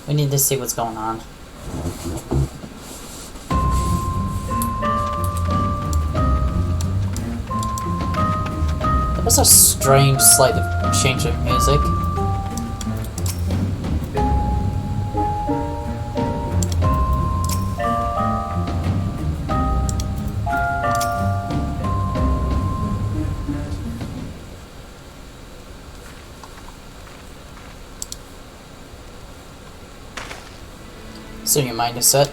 We need to see what's going on. That was a strange slight of change of music. So your mind is set.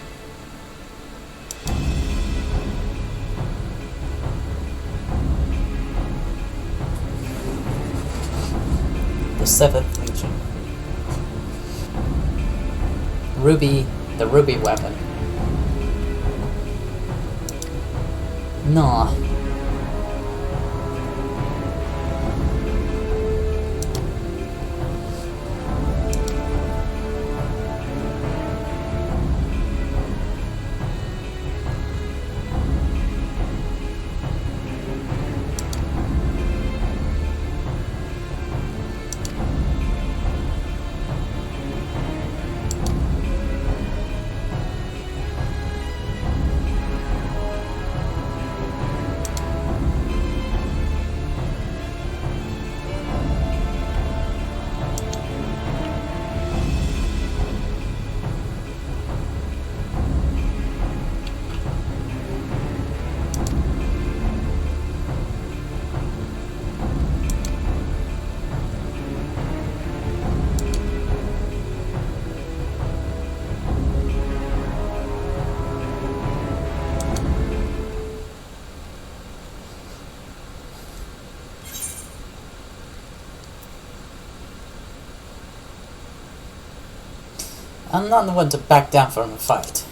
The 7th Legion. Ruby, the Ruby weapon. Nah. I'm not the one to back down from a fight.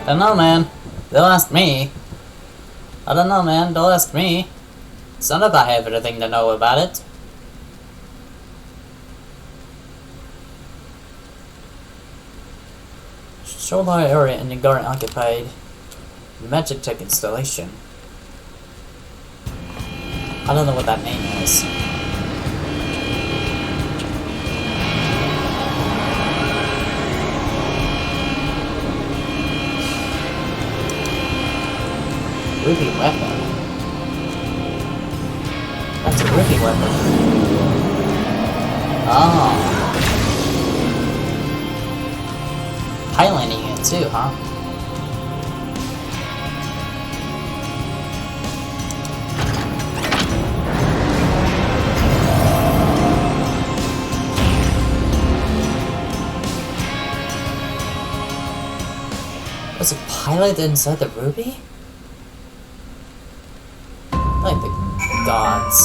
don't know, man. They'll ask me. I don't know, man. They'll ask me. It's not that I have anything to know about it. Shoulder area in the garden occupied. Magic tech installation. I don't know what that name is. Ruby weapon. That's a ruby weapon. Oh. Highlighting it too, huh? Was a pilot inside the ruby? Like the gods.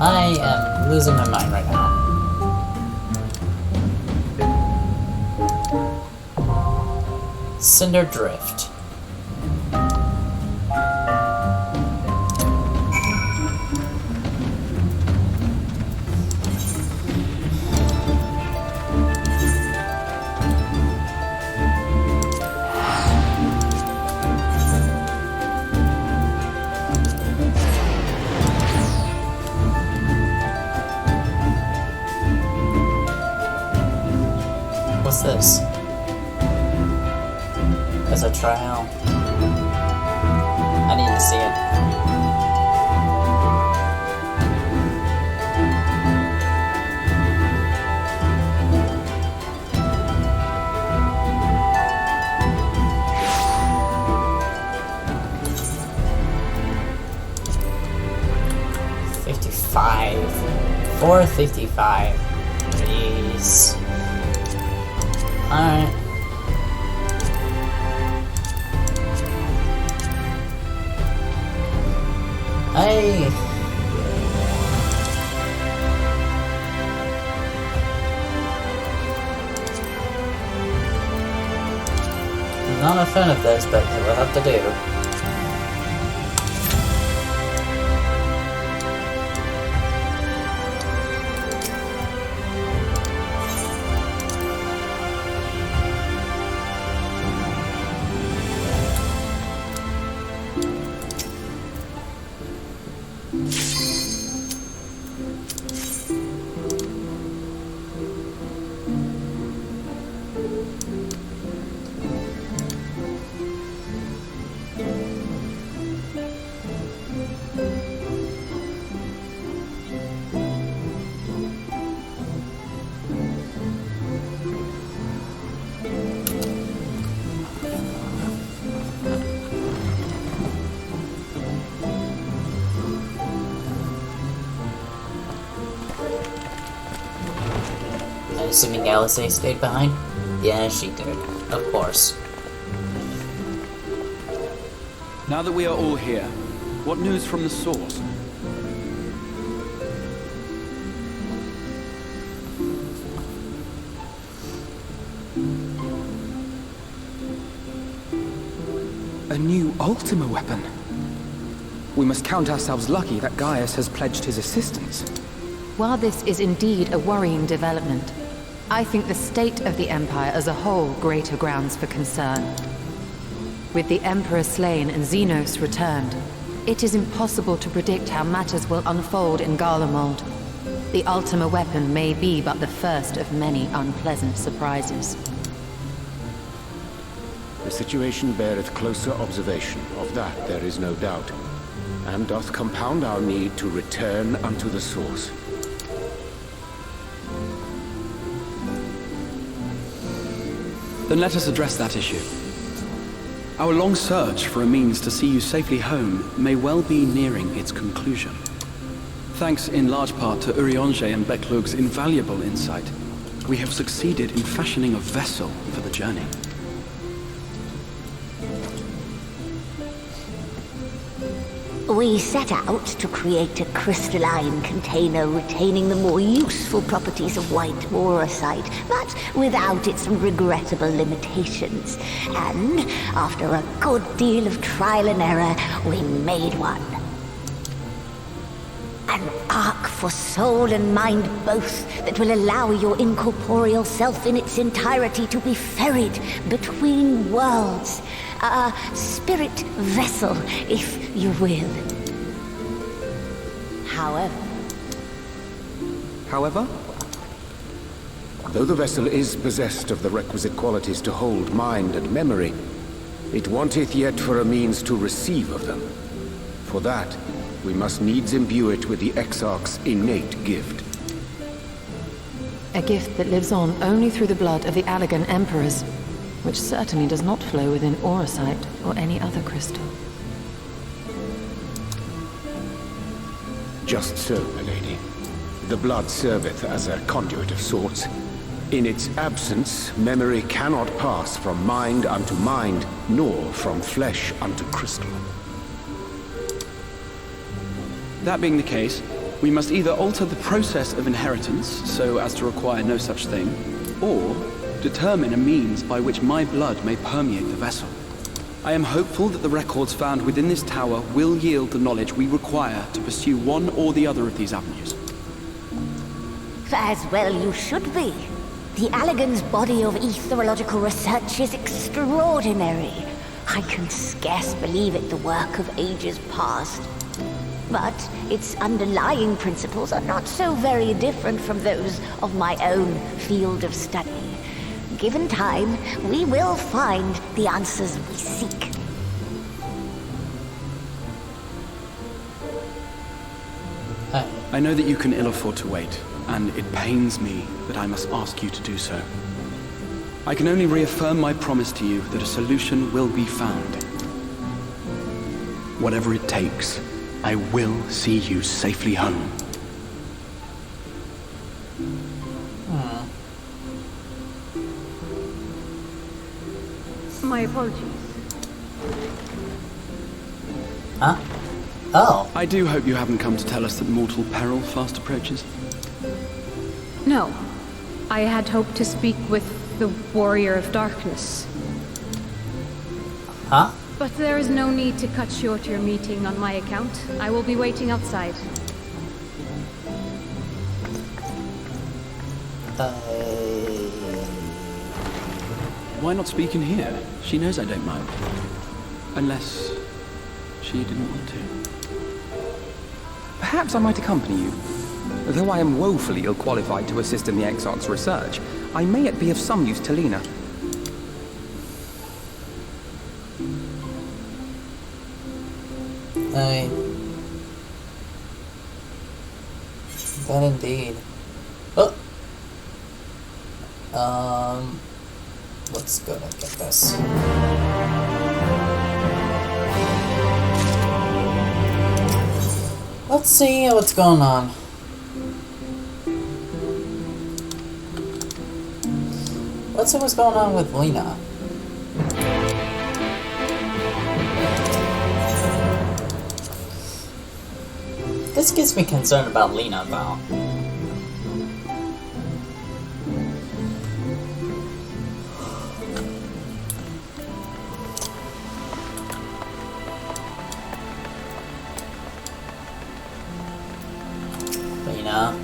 I am losing my mind right now. Cinder Drift. What's this? As a trial. I need to see it. $4.55. Please. Alright. Hey. I'm not a fan of this, but it will have to do. Assuming Alice stayed behind? Yeah, she did. Of course. Now that we are all here, what news from the source? A new Ultima weapon. We must count ourselves lucky that Gaius has pledged his assistance. While this is indeed a worrying development, I think the state of the Empire as a whole greater grounds for concern. With the Emperor slain and Xenos returned, it is impossible to predict how matters will unfold in Garlemald. The Ultima weapon may be but the first of many unpleasant surprises. The situation beareth closer observation, of that there is no doubt, and doth compound our need to return unto the source. Then let us address that issue. Our long search for a means to see you safely home may well be nearing its conclusion. Thanks in large part to Urianger and Becklug's invaluable insight, we have succeeded in fashioning a vessel for the journey. We set out to create a crystalline container retaining the more useful properties of white auracite, but without its regrettable limitations. And after a good deal of trial and error, we made one. An ark for soul and mind both that will allow your incorporeal self in its entirety to be ferried between worlds. A spirit vessel, if you will. However? Though the vessel is possessed of the requisite qualities to hold mind and memory, it wanteth yet for a means to receive of them. For that, we must needs imbue it with the Exarch's innate gift. A gift that lives on only through the blood of the Allagan Emperors, which certainly does not flow within auracite or any other crystal. Just so, my lady. The blood serveth as a conduit of sorts. In its absence, memory cannot pass from mind unto mind, nor from flesh unto crystal. That being the case, we must either alter the process of inheritance so as to require no such thing, or determine a means by which my blood may permeate the vessel. I am hopeful that the records found within this tower will yield the knowledge we require to pursue one or the other of these avenues. As well you should be. The Allagan's body of etherological research is extraordinary. I can scarce believe it the work of ages past. But its underlying principles are not so very different from those of my own field of study. Given time, we will find the answers we seek. I know that you can ill afford to wait, and it pains me that I must ask you to do so. I can only reaffirm my promise to you that a solution will be found. Whatever it takes, I will see you safely home. My apologies. Huh? Oh. I do hope you haven't come to tell us that mortal peril fast approaches. No. I had hoped to speak with the Warrior of Darkness. Huh? But there is no need to cut short your meeting on my account. I will be waiting outside. Why not speak in here? She knows I don't mind. Unless she didn't want to. Perhaps I might accompany you. Though I am woefully ill-qualified to assist in the Exarch's research, I may yet be of some use to Lena. That indeed. Oh! Let's go and get this. Let's see what's going on. Let's see what's going on with Lena. This gets me concerned about Lena, though. Lena.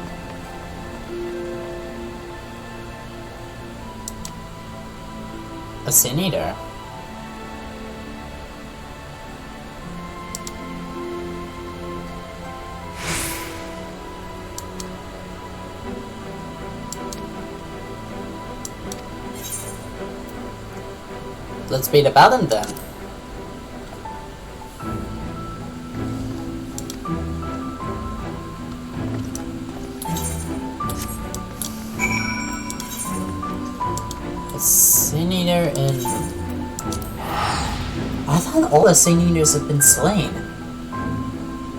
A Sin Eater. Let's beat about him then. A Sin Eater in... I thought all the Sin Eaters have been slain.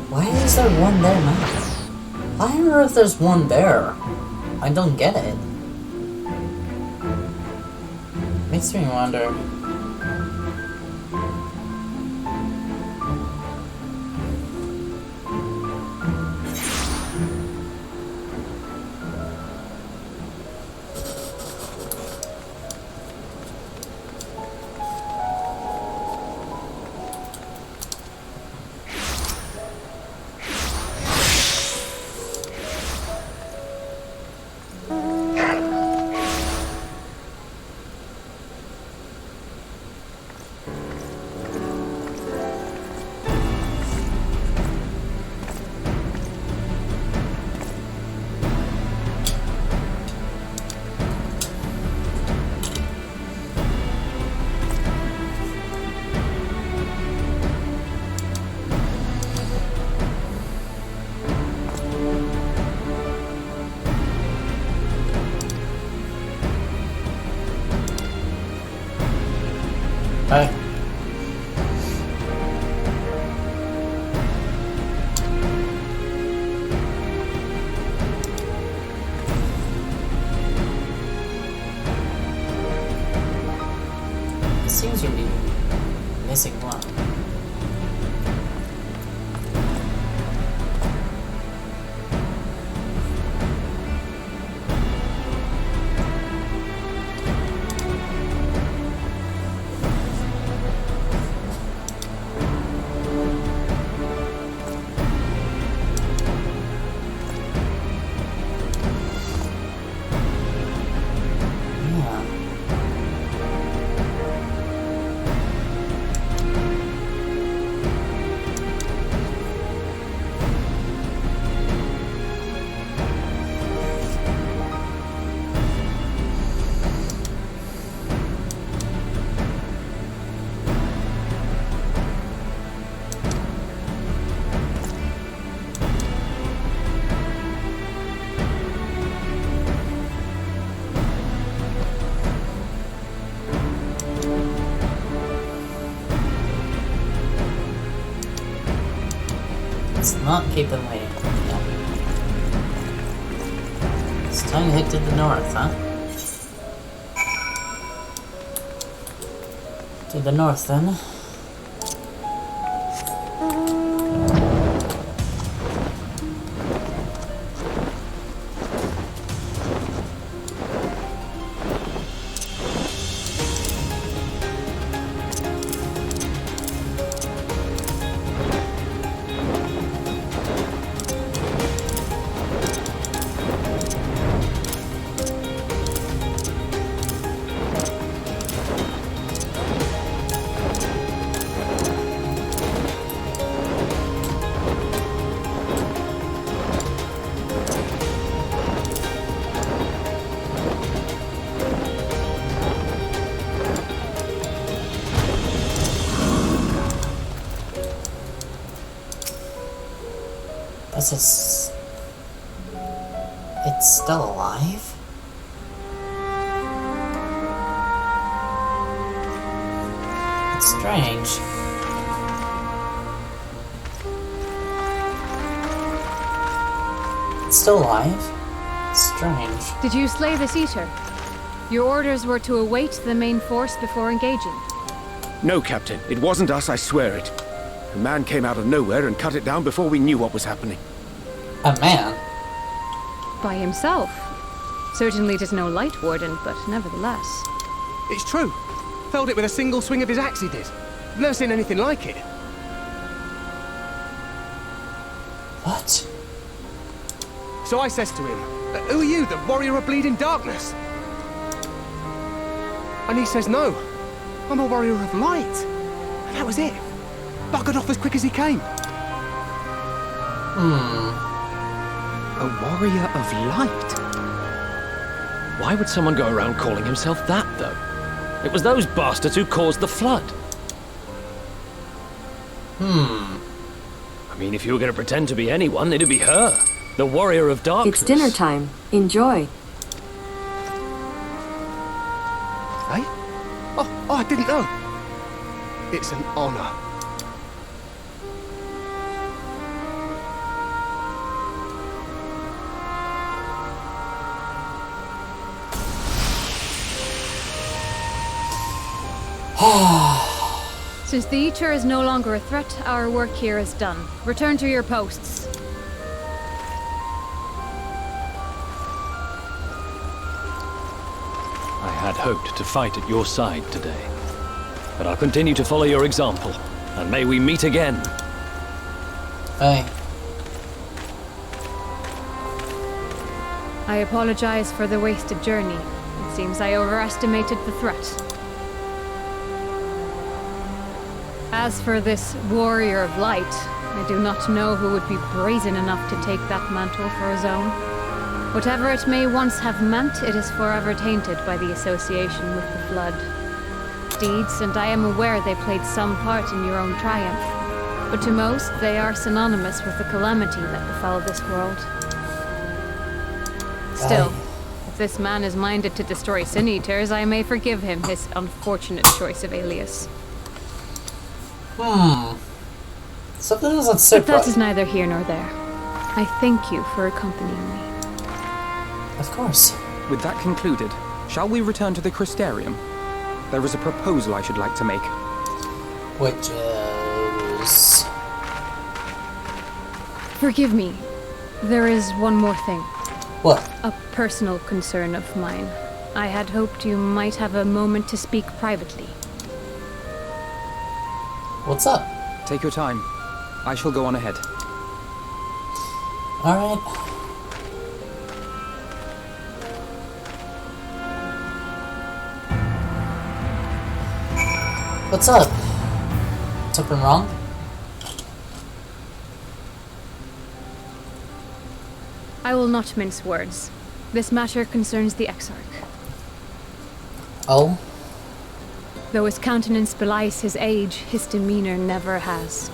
Why is there one there now? I don't know if there's one there. I don't get it. Makes me wonder. Hey. It seems to be missing one. Let's not keep them waiting. No. It's time to head to the north, huh? To the north, then. It's still alive? It's strange. It's still alive? It's strange. Did you slay this eater? Your orders were to await the main force before engaging. No, Captain. It wasn't us, I swear it. A man came out of nowhere and cut it down before we knew what was happening. A man? By himself. Certainly it is no light warden, but nevertheless. It's true. Felled it with a single swing of his axe, he did. I've never seen anything like it. What? So I says to him, who are you, the warrior of bleeding darkness? And he says, no, I'm a warrior of light. And that was it. Buggered off as quick as he came. A warrior of light? Why would someone go around calling himself that, though? It was those bastards who caused the flood. I mean, if you were going to pretend to be anyone, it'd be her. The warrior of darkness. It's dinner time. Enjoy. Hey? Oh, I didn't know. It's an honor. Since the Eater is no longer a threat, our work here is done. Return to your posts. I had hoped to fight at your side today. But I'll continue to follow your example, and may we meet again. Hey. I apologize for the wasted journey. It seems I overestimated the threat. As for this warrior of light, I do not know who would be brazen enough to take that mantle for his own. Whatever it may once have meant, it is forever tainted by the association with the flood. Deeds, and I am aware they played some part in your own triumph. But to most, they are synonymous with the calamity that befell this world. Still, If this man is minded to destroy Sin Eaters, I may forgive him his unfortunate choice of alias. Something doesn't sit But that right. is neither here nor there. I thank you for accompanying me. Of course. With that concluded, shall we return to the Crystarium? There is a proposal I should like to make. Which is... Forgive me. There is one more thing. What? A personal concern of mine. I had hoped you might have a moment to speak privately. What's up? Take your time. I shall go on ahead. Alright. What's up? Something wrong? I will not mince words. This matter concerns the Exarch. Oh? Though his countenance belies his age, his demeanor never has.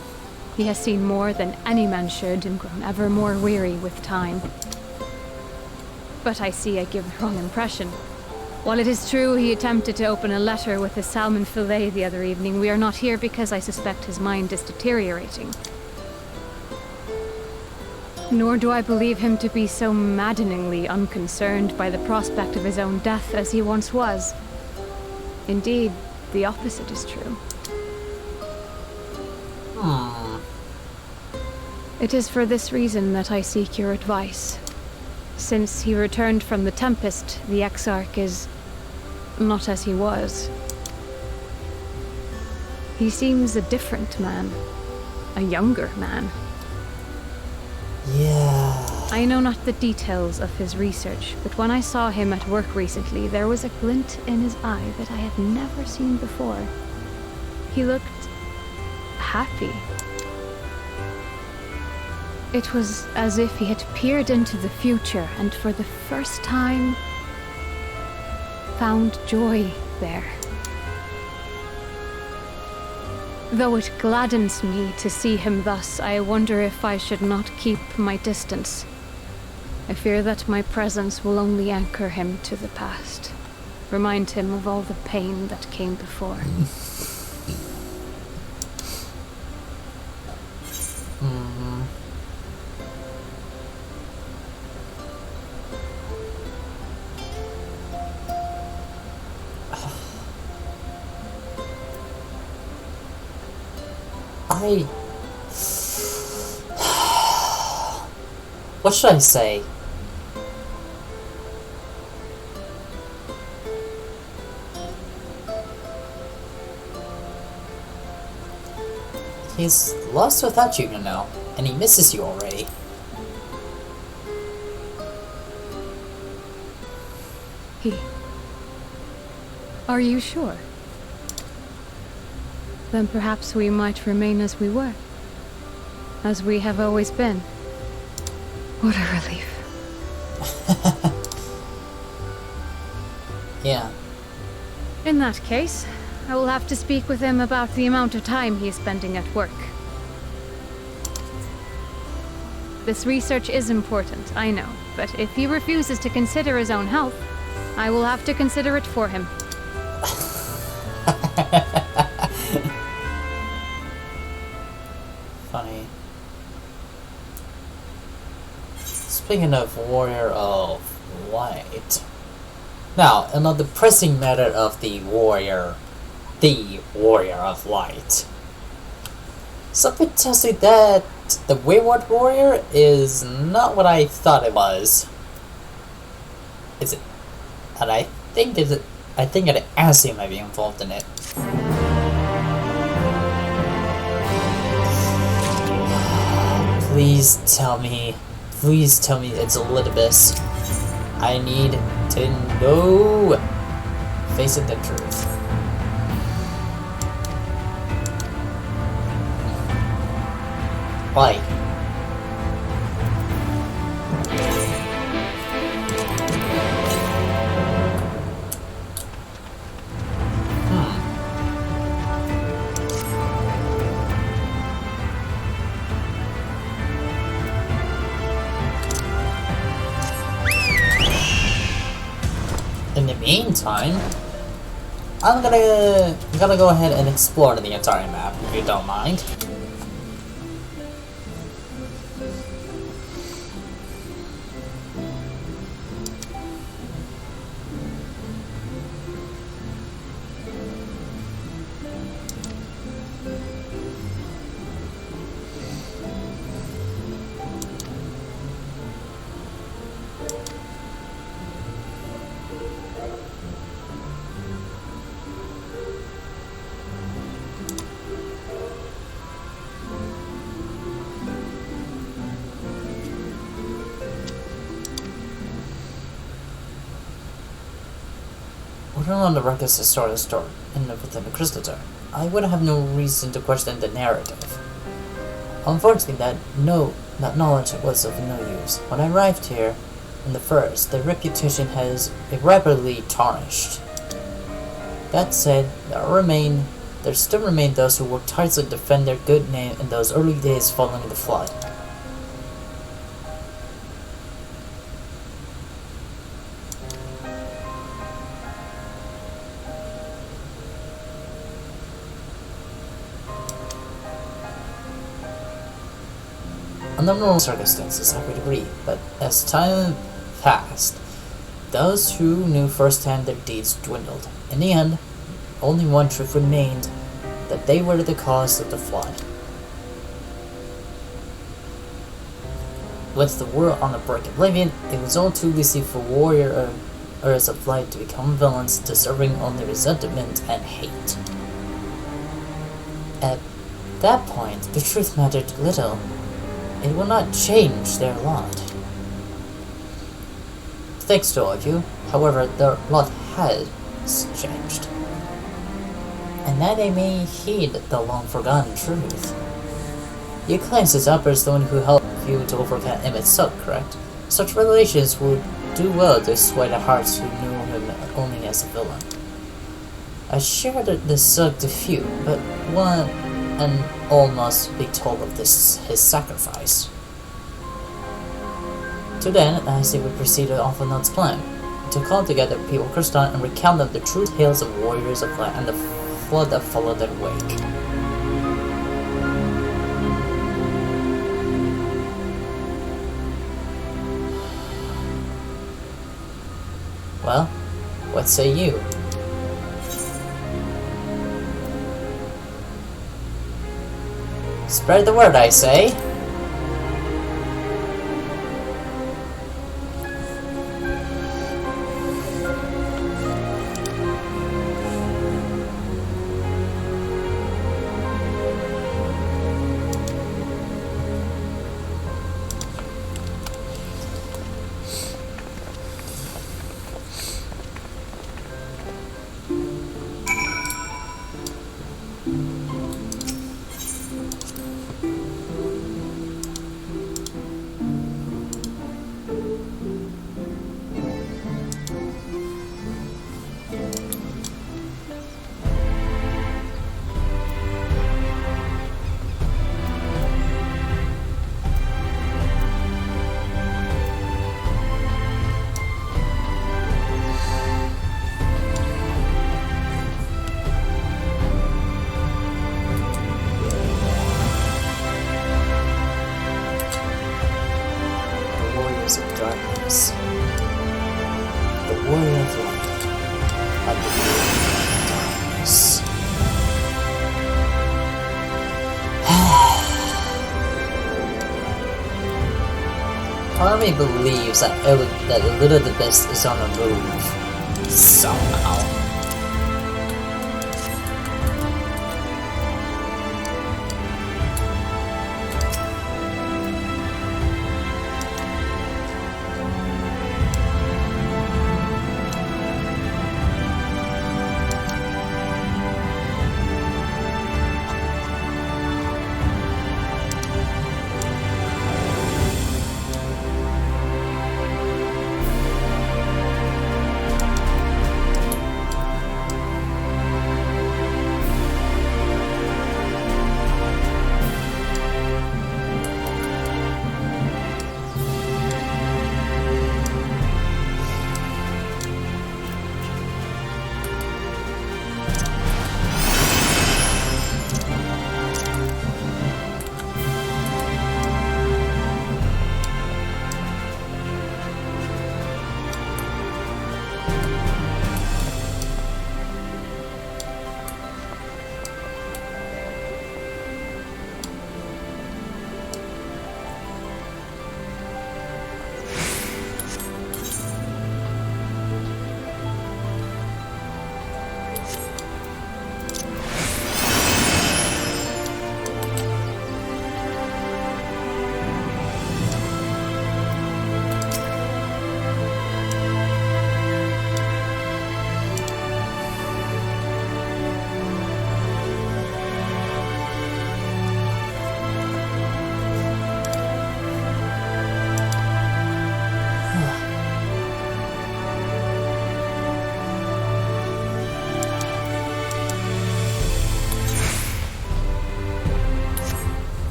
He has seen more than any man should and grown ever more weary with time. But I see I give the wrong impression. While it is true he attempted to open a letter with his salmon fillet the other evening, we are not here because I suspect his mind is deteriorating. Nor do I believe him to be so maddeningly unconcerned by the prospect of his own death as he once was. Indeed, the opposite is true. It is for this reason that I seek your advice. Since he returned from the Tempest, the Exarch is not as he was. He seems a different man. A younger man. Yeah. I know not the details of his research, but when I saw him at work recently, there was a glint in his eye that I had never seen before. He looked happy. It was as if he had peered into the future and for the first time found joy there. Though it gladdens me to see him thus, I wonder if I should not keep my distance. I fear that my presence will only anchor him to the past, remind him of all the pain that came before. What should I say? He's lost without you, and he misses you already. Are you sure? Then perhaps we might remain as we were. As we have always been. What a relief. Yeah. In that case, I will have to speak with him about the amount of time he is spending at work. This research is important, I know, but if he refuses to consider his own health, I will have to consider it for him. Funny. Speaking of Warrior of Light. Now, another pressing matter of the Warrior of Light. Something tells me that the Wayward Warrior is not what I thought it was. Is it? And I think an ASCIAN might be involved in it. Please tell me it's Elidibus. I need to know. Face it, the truth. Why? meantime, I'm gonna go ahead and explore the entire map, if you don't mind. Were on the records historical story and within the crystal tower, I would have no reason to question the narrative. Unfortunately, that knowledge was of no use. When I arrived here in the first, their reputation has irreparably tarnished. That said, there still remain those who work tirelessly to defend their good name in those early days following the flood. Under normal circumstances, I would agree, but as time passed, those who knew firsthand their deeds dwindled. In the end, only one truth remained, that they were the cause of the flood. With the world on the brink of oblivion, it was all too easy for warriors of light to become villains, deserving only resentment and hate. At that point, the truth mattered little. It will not change their lot. Thanks to all of you, however, their lot has changed. And now they may heed the long-forgotten truth. You claim his upper is the one who helped you to overcome Emmett's Sug, correct? Such revelations would do well to sway the hearts who knew him only as a villain. I shared the Sug to few, but one and all must be told of his sacrifice. To then, I see we proceeded off on Nut's plan, to call together people of Kristan and recount them the true tales of warriors of light and the flood that followed their wake. Well, what say you? Spread the word, I say. Of darkness, the warrior of light, of the darkness. Part of me believes that a little of the best is on the move somehow.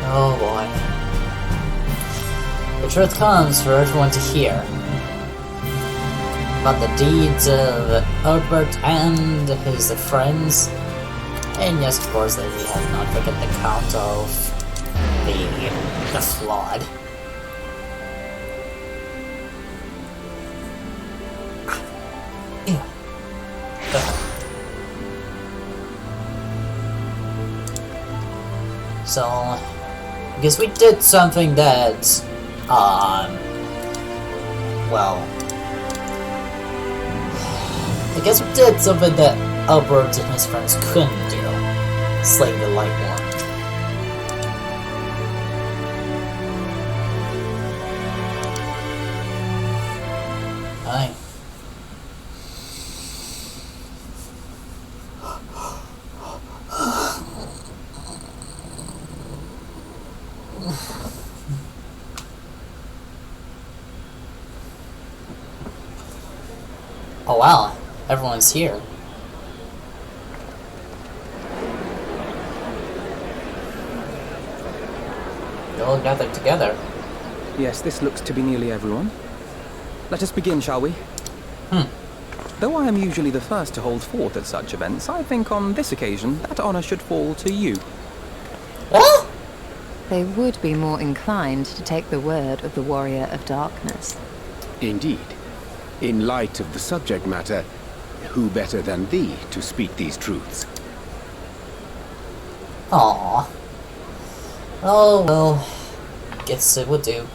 Oh boy. The truth comes for everyone to hear. About the deeds of Albert and his friends. And yes, of course, that we have not forget the count of the flawed. Yeah. So, because we did something that, well, I guess we did something that Albert and his friends couldn't do. Slay the Lightborn. Aye. Oh wow, everyone's here. They're all gathered together. Yes, this looks to be nearly everyone. Let us begin, shall we? Though I am usually the first to hold forth at such events, I think on this occasion that honor should fall to you. They would be more inclined to take the word of the Warrior of Darkness. Indeed. In light of the subject matter, who better than thee to speak these truths? Aww. Oh well, guess it would do.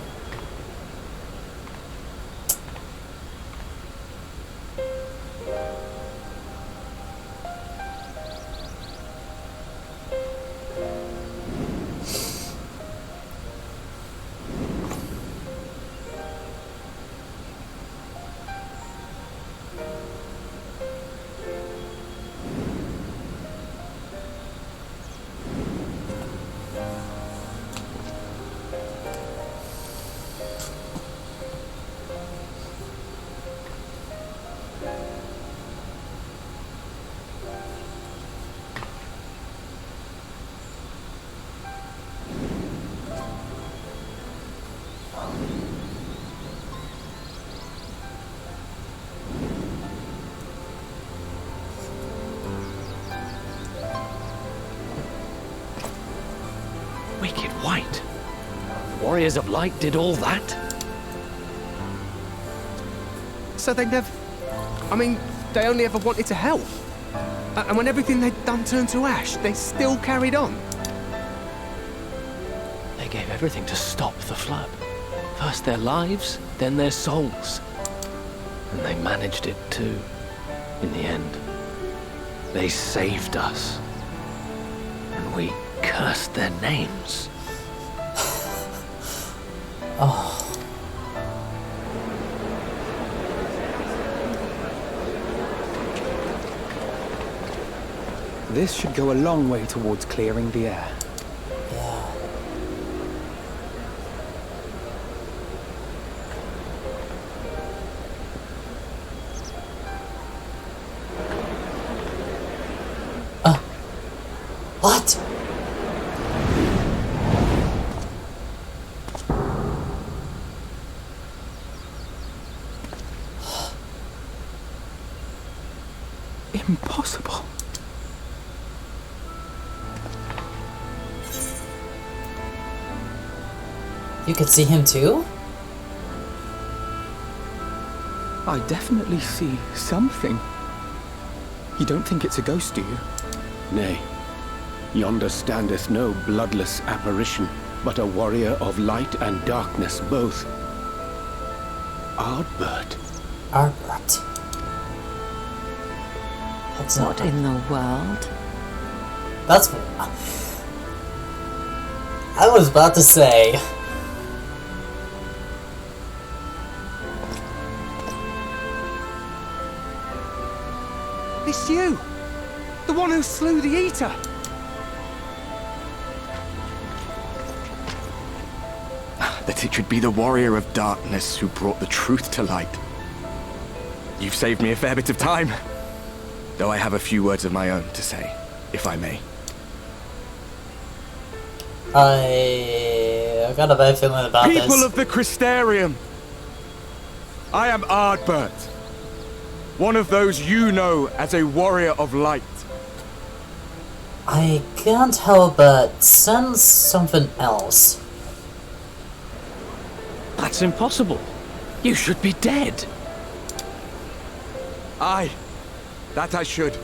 Wicked White. Warriors of Light did all that? So they never... I mean, they only ever wanted to help. And when everything they'd done turned to ash, they still carried on. They gave everything to stop the flood. First their lives, then their souls. And they managed it too, in the end. They saved us. And we cursed their names. Oh. This should go a long way towards clearing the air. Yeah. What? Impossible. You could see him too? I definitely see something. You don't think it's a ghost, do you? Nay. Yonder standeth no bloodless apparition, but a warrior of light and darkness both. Ardbert. Ardbert. That's What in the world? That's... I was about to say... It's you! The one who slew the Eater! That it should be the Warrior of Darkness who brought the truth to light. You've saved me a fair bit of time. Though I have a few words of my own to say, if I may. I got a bad feeling about this. People of the Crystarium, I am Ardbert, one of those you know as a warrior of light. I can't help but sense something else. That's impossible. You should be dead. Aye, that I should.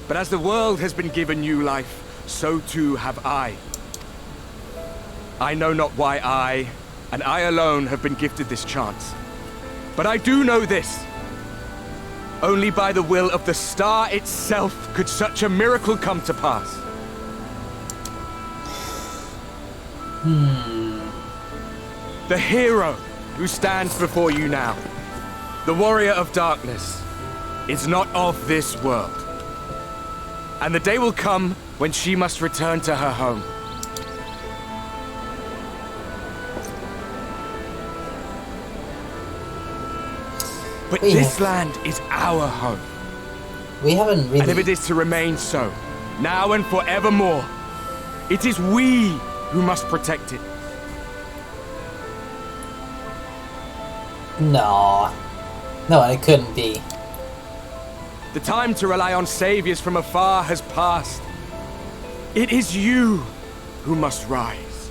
But as the world has been given new life, so too have I. I know not why I, and I alone, have been gifted this chance. But I do know this. Only by the will of the star itself could such a miracle come to pass. The hero who stands before you now, the warrior of darkness, is not of this world. And the day will come when she must return to her home. But this land is our home. We haven't really... And if it is to remain so, now and forevermore, it is we who must protect it. No. No, it couldn't be. The time to rely on saviors from afar has passed. It is you who must rise.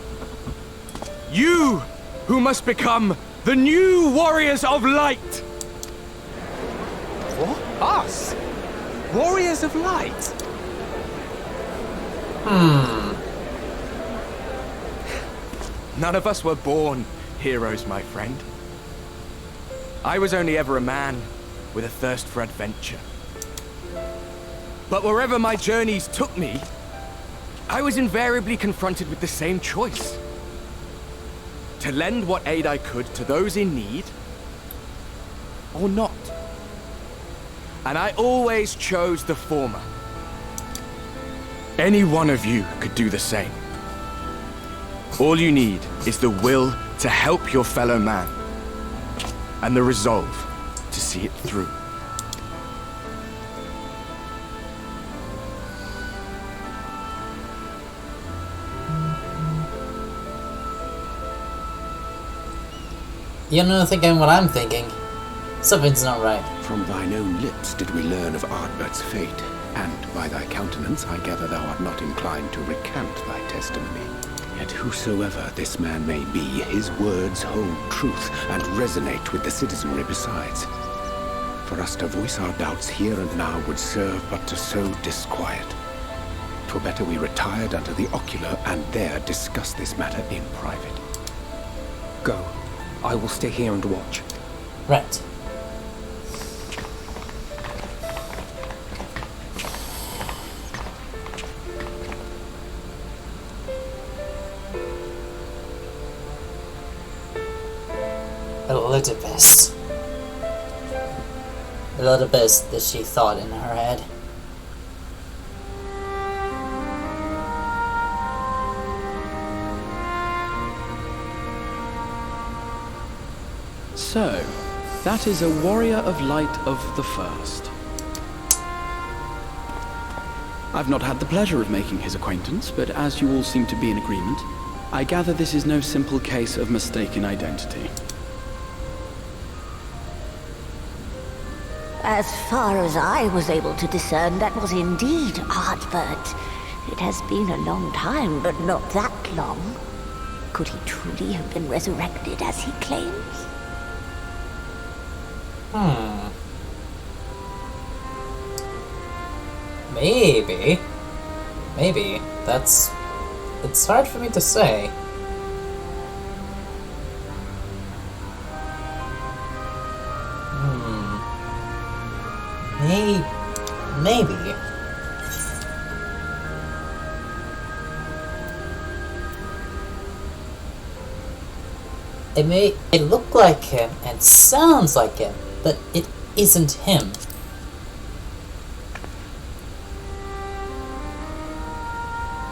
You who must become the new warriors of light. What? Us? Warriors of light? None of us were born heroes, my friend. I was only ever a man with a thirst for adventure. But wherever my journeys took me, I was invariably confronted with the same choice. To lend what aid I could to those in need, or not. And I always chose the former. Any one of you could do the same. All you need is the will to help your fellow man, and the resolve to see it through. You're not thinking what I'm thinking. Something's not right. From thine own lips did we learn of Ardbert's fate, and by thy countenance I gather thou art not inclined to recant thy testimony. Yet whosoever this man may be, his words hold truth and resonate with the citizenry besides. For us to voice our doubts here and now would serve but to sow disquiet. 'Twere better we retired unto the ocular and there discuss this matter in private. Go. I will stay here and watch. Right. Elizabeth. Elizabeth that she thought in her head. So, that is a warrior of light of the first. I've not had the pleasure of making his acquaintance, but as you all seem to be in agreement, I gather this is no simple case of mistaken identity. As far as I was able to discern, that was indeed Ardbert. It has been a long time, but not that long. Could he truly have been resurrected as he claims? Maybe. Maybe. That's... It's hard for me to say. Maybe. It look like him and sounds like him, but it isn't him.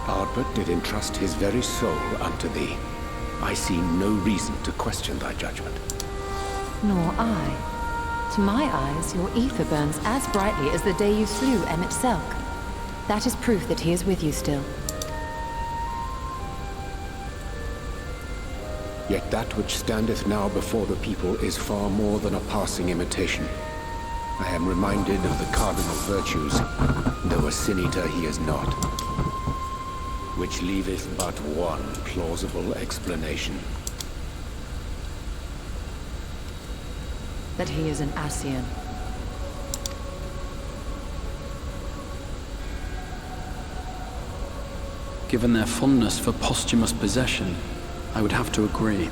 Ardbert did entrust his very soul unto thee. I see no reason to question thy judgment. Nor I. To my eyes, your ether burns as brightly as the day you slew Emmett Selk. That is proof that he is with you still. Yet that which standeth now before the people is far more than a passing imitation. I am reminded of the cardinal virtues, though a sin eater he is not, which leaveth but one plausible explanation. That he is an ASCIAN. Given their fondness for posthumous possession, I would have to agree.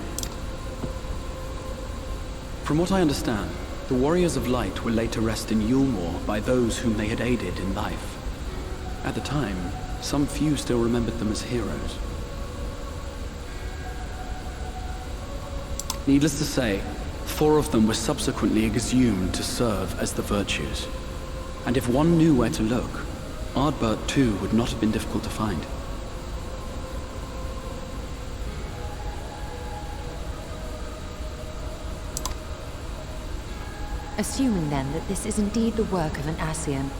From what I understand, the Warriors of Light were laid to rest in Youre by those whom they had aided in life. At the time, some few still remembered them as heroes. Needless to say, 4 of them were subsequently exhumed to serve as the virtues. And if one knew where to look, Ardbert too would not have been difficult to find. Assuming then that this is indeed the work of an ASCIAN,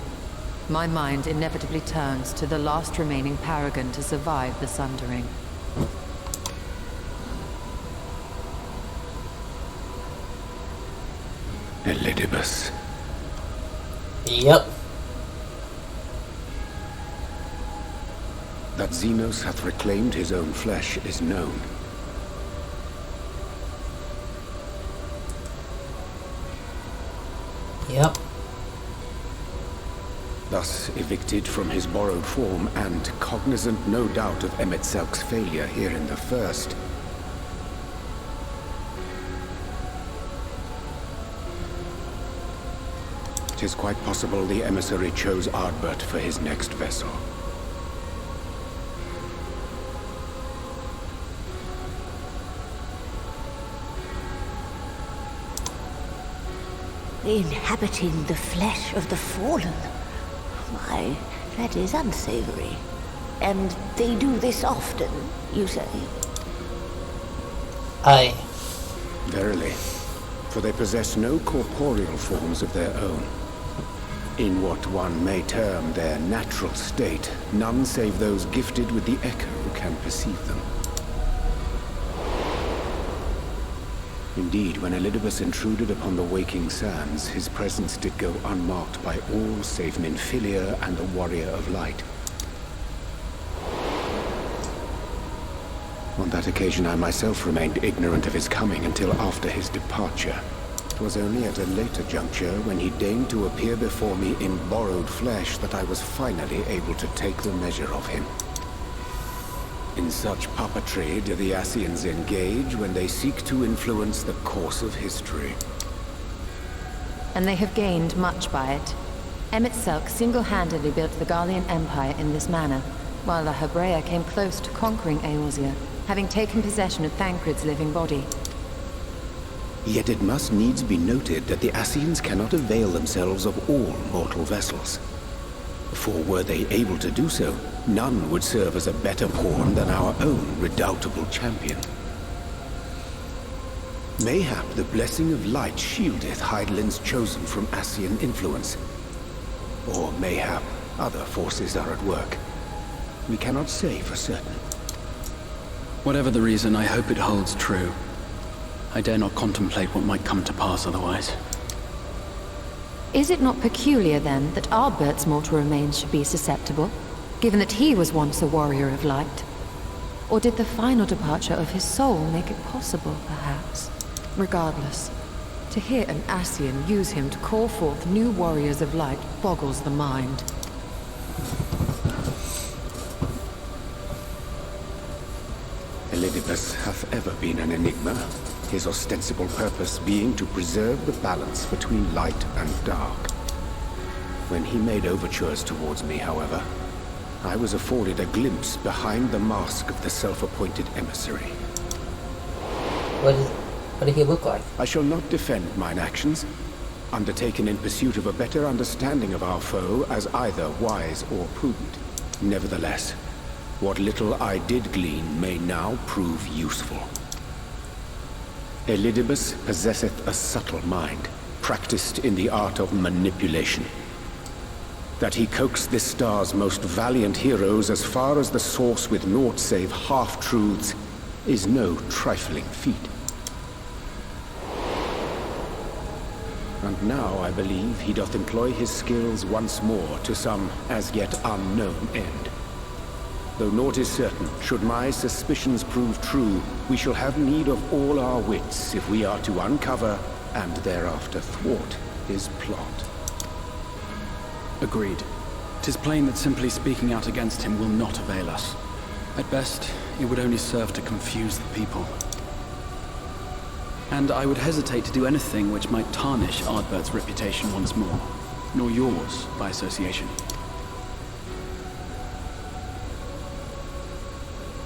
my mind inevitably turns to the last remaining paragon to survive the Sundering. Elidibus. Yep. That Xenos hath reclaimed his own flesh is known. Yep. Thus evicted from his borrowed form and cognizant no doubt of Emet-Selk's failure here in the first. It is quite possible the emissary chose Ardbert for his next vessel. Inhabiting the flesh of the fallen. Why, that is unsavory. And they do this often, you say? Aye. Verily, for they possess no corporeal forms of their own. In what one may term their natural state, none save those gifted with the echo can perceive them. Indeed, when Elidibus intruded upon the waking sands, his presence did go unmarked by all save Minfilia and the Warrior of Light. On that occasion I myself remained ignorant of his coming until after his departure. It was only at a later juncture, when he deigned to appear before me in borrowed flesh, that I was finally able to take the measure of him. In such puppetry do the ASCIANs engage when they seek to influence the course of history. And they have gained much by it. Emet-Selk single-handedly built the Garlean Empire in this manner, while the Hebrea came close to conquering Eorzea, having taken possession of Thancred's living body. Yet it must needs be noted that the ASCIANs cannot avail themselves of all mortal vessels. For were they able to do so, none would serve as a better pawn than our own redoubtable champion. Mayhap the blessing of light shieldeth Hydaelyn's chosen from ASCIAN influence. Or mayhap other forces are at work. We cannot say for certain. Whatever the reason, I hope it holds true. I dare not contemplate what might come to pass otherwise. Is it not peculiar, then, that Ardbert's mortal remains should be susceptible, given that he was once a warrior of light? Or did the final departure of his soul make it possible, perhaps? Regardless, to hear an ASCIAN use him to call forth new warriors of light boggles the mind. Elidibus hath ever been an enigma, his ostensible purpose being to preserve the balance between light and dark. When he made overtures towards me, however, I was afforded a glimpse behind the mask of the self-appointed emissary. What did he look like? I shall not defend mine actions, undertaken in pursuit of a better understanding of our foe as either wise or prudent. Nevertheless, what little I did glean may now prove useful. Elidibus possesseth a subtle mind, practiced in the art of manipulation. That he coaxed this star's most valiant heroes as far as the source with naught save half-truths is no trifling feat. And now I believe he doth employ his skills once more to some as yet unknown end. Though naught is certain, should my suspicions prove true, we shall have need of all our wits if we are to uncover and thereafter thwart his plot. Agreed. 'Tis plain that simply speaking out against him will not avail us. At best, it would only serve to confuse the people. And I would hesitate to do anything which might tarnish Ardbert's reputation once more, nor yours by association.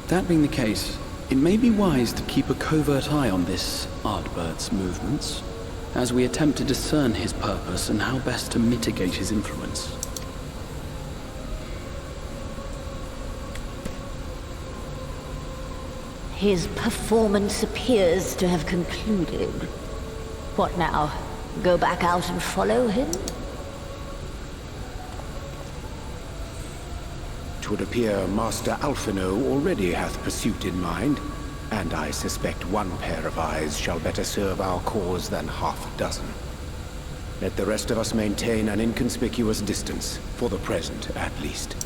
That being the case, it may be wise to keep a covert eye on this Ardbert's movements, as we attempt to discern his purpose and how best to mitigate his influence. His performance appears to have concluded. What now? Go back out and follow him? 'Twould appear Master Alphino already hath pursuit in mind, and I suspect one pair of eyes shall better serve our cause than half a dozen. Let the rest of us maintain an inconspicuous distance, for the present at least.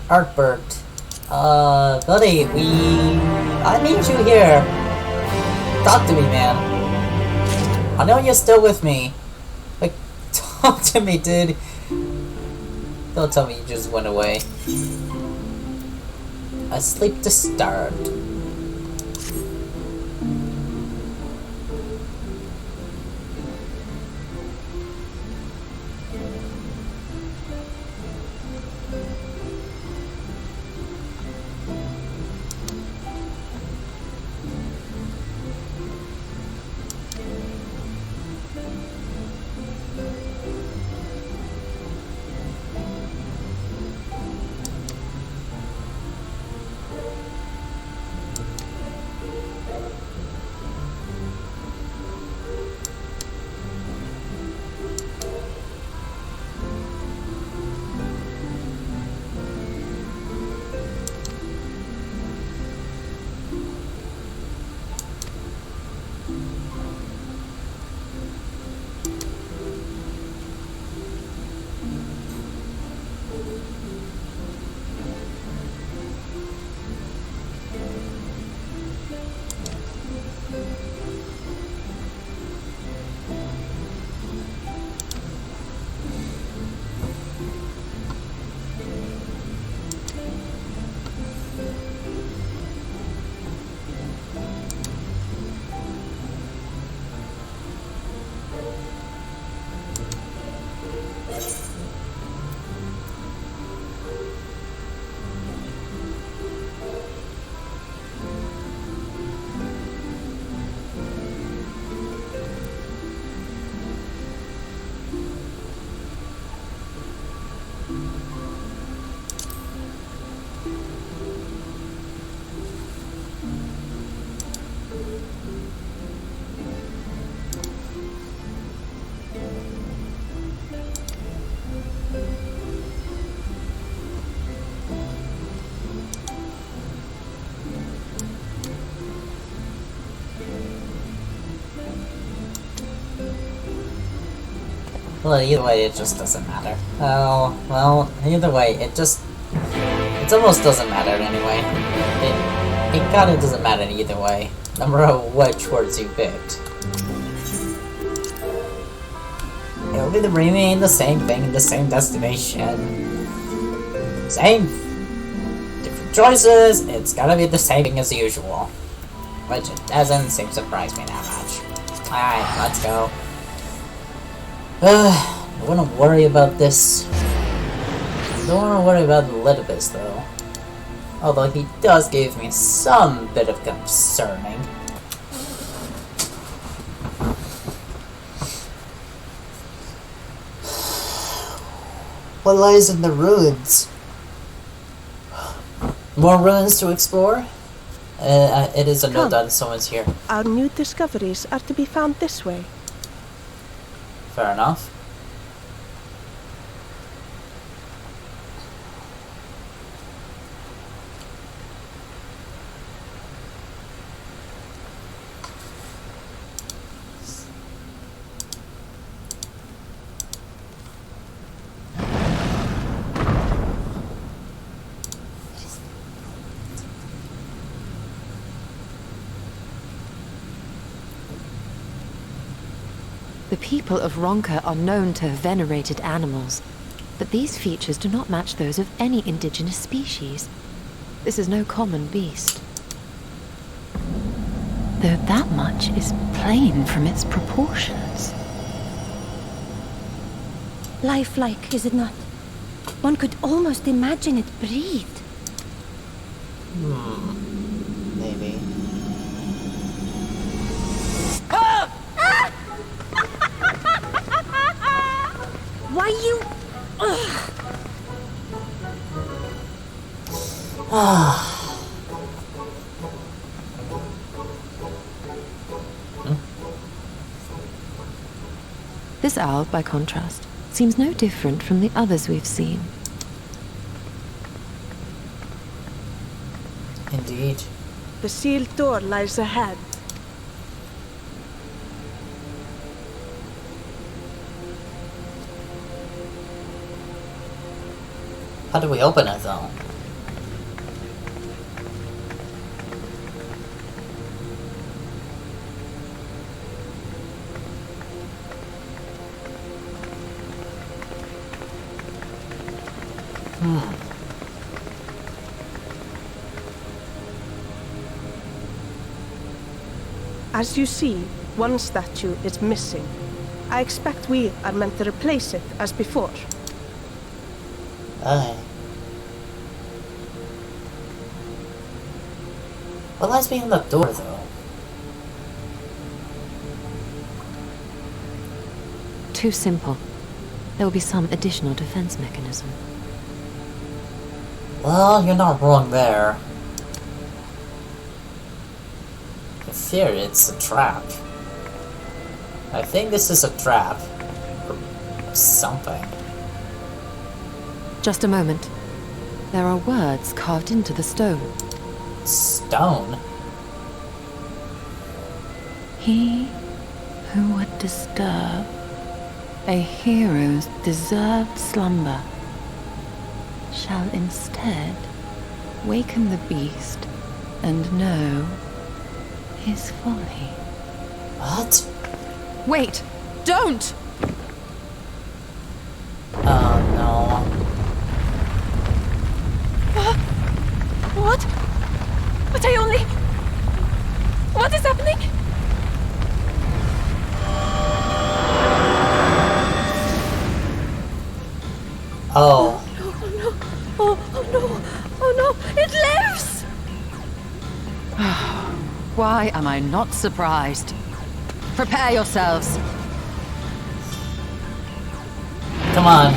Artbert. Buddy, I need you here. Talk to me, man. I know you're still with me. Like, talk to me, dude. Don't tell me you just went away. Asleep disturbed. Well, either way, it just doesn't matter. Oh, well, either way, it almost doesn't matter anyway. It kinda doesn't matter either way, no matter which words you picked. It'll be remain the same thing, the same destination. Same, different choices, it's gonna be the same thing as usual. Which it doesn't seem to surprise me that much. Alright, let's go. I wouldn't worry about this. Don't want to worry about Elidibus though. Although he does give me some bit of concerning. What lies in the ruins? More ruins to explore? It is a note that someone's here. Our new discoveries are to be found this way. Fair enough. The people of Ronka are known to have venerated animals, but these features do not match those of any indigenous species. This is no common beast. Though that much is plain from its proportions. Lifelike, is it not? One could almost imagine it breathed. Maybe. Why you... This owl, by contrast, seems no different from the others we've seen. Indeed. The sealed door lies ahead. How do we open it, though? As you see, one statue is missing. I expect we are meant to replace it as before. Aye. What lies behind that door, though? Too simple. There will be some additional defense mechanism. Well, you're not wrong there. In theory, it's a trap. I think this is a trap. Or something. Just a moment. There are words carved into the stone. Stone? He who would disturb a hero's deserved slumber shall instead waken the beast and know his folly. What? Wait! Don't! Oh no. What? But I only... What is happening? Oh. No, oh no. Oh no. Oh no. It lives! Why am I not surprised? Prepare yourselves. Come on.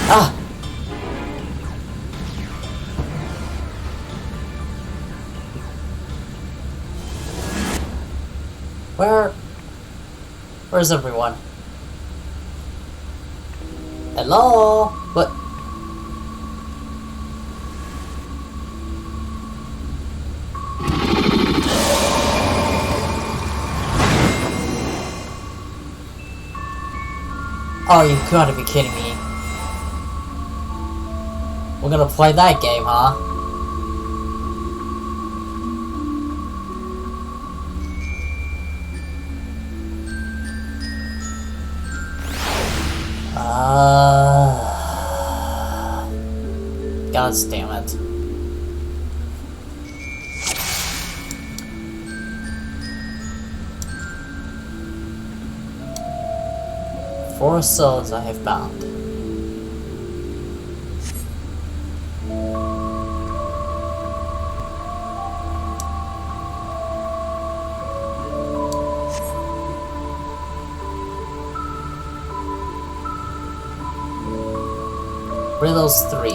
Ah! Where's everyone? Hello? What? Oh, you gotta be kidding me. We're gonna play that game, huh? God damn it. Four souls I have bound. What are those 3?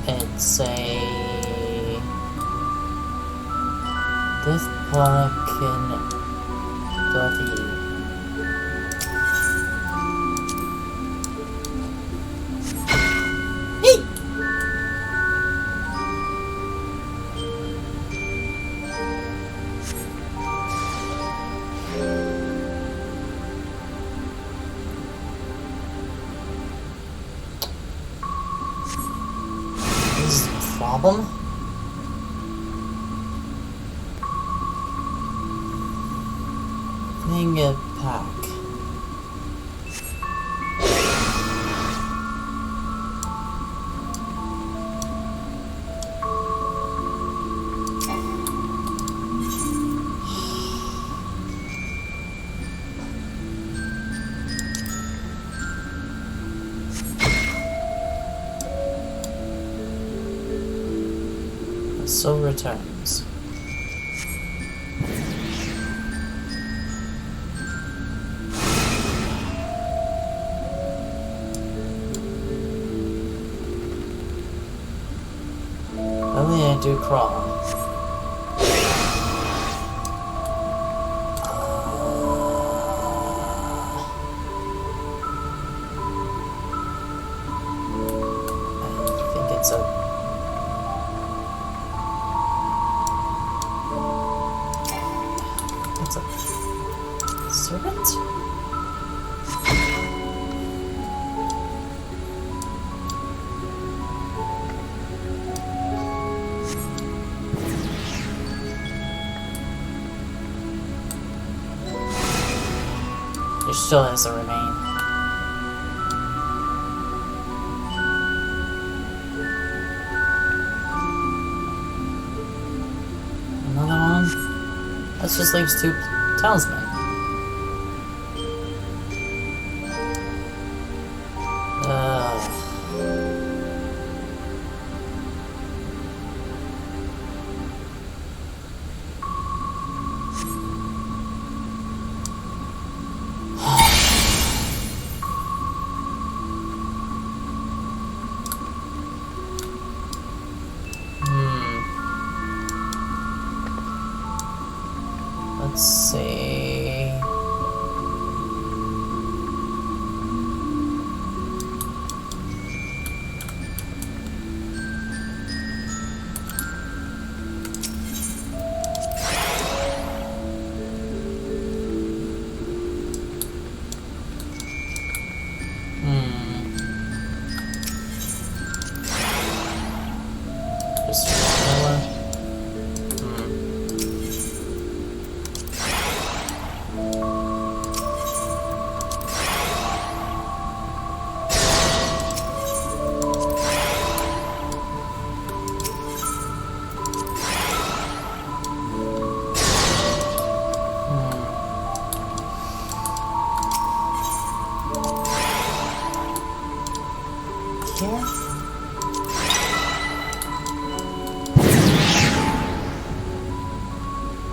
It's a Death Parkin Dorothy. Problem? Thing a pack. So returns. Only I do crawl. I think it's a servant? There still has a remain. Another one? That just leaves 2 talisman. Let's see. Just vanilla.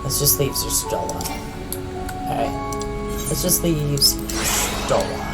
This just leaves your Stola. Alright. This just leaves Stola.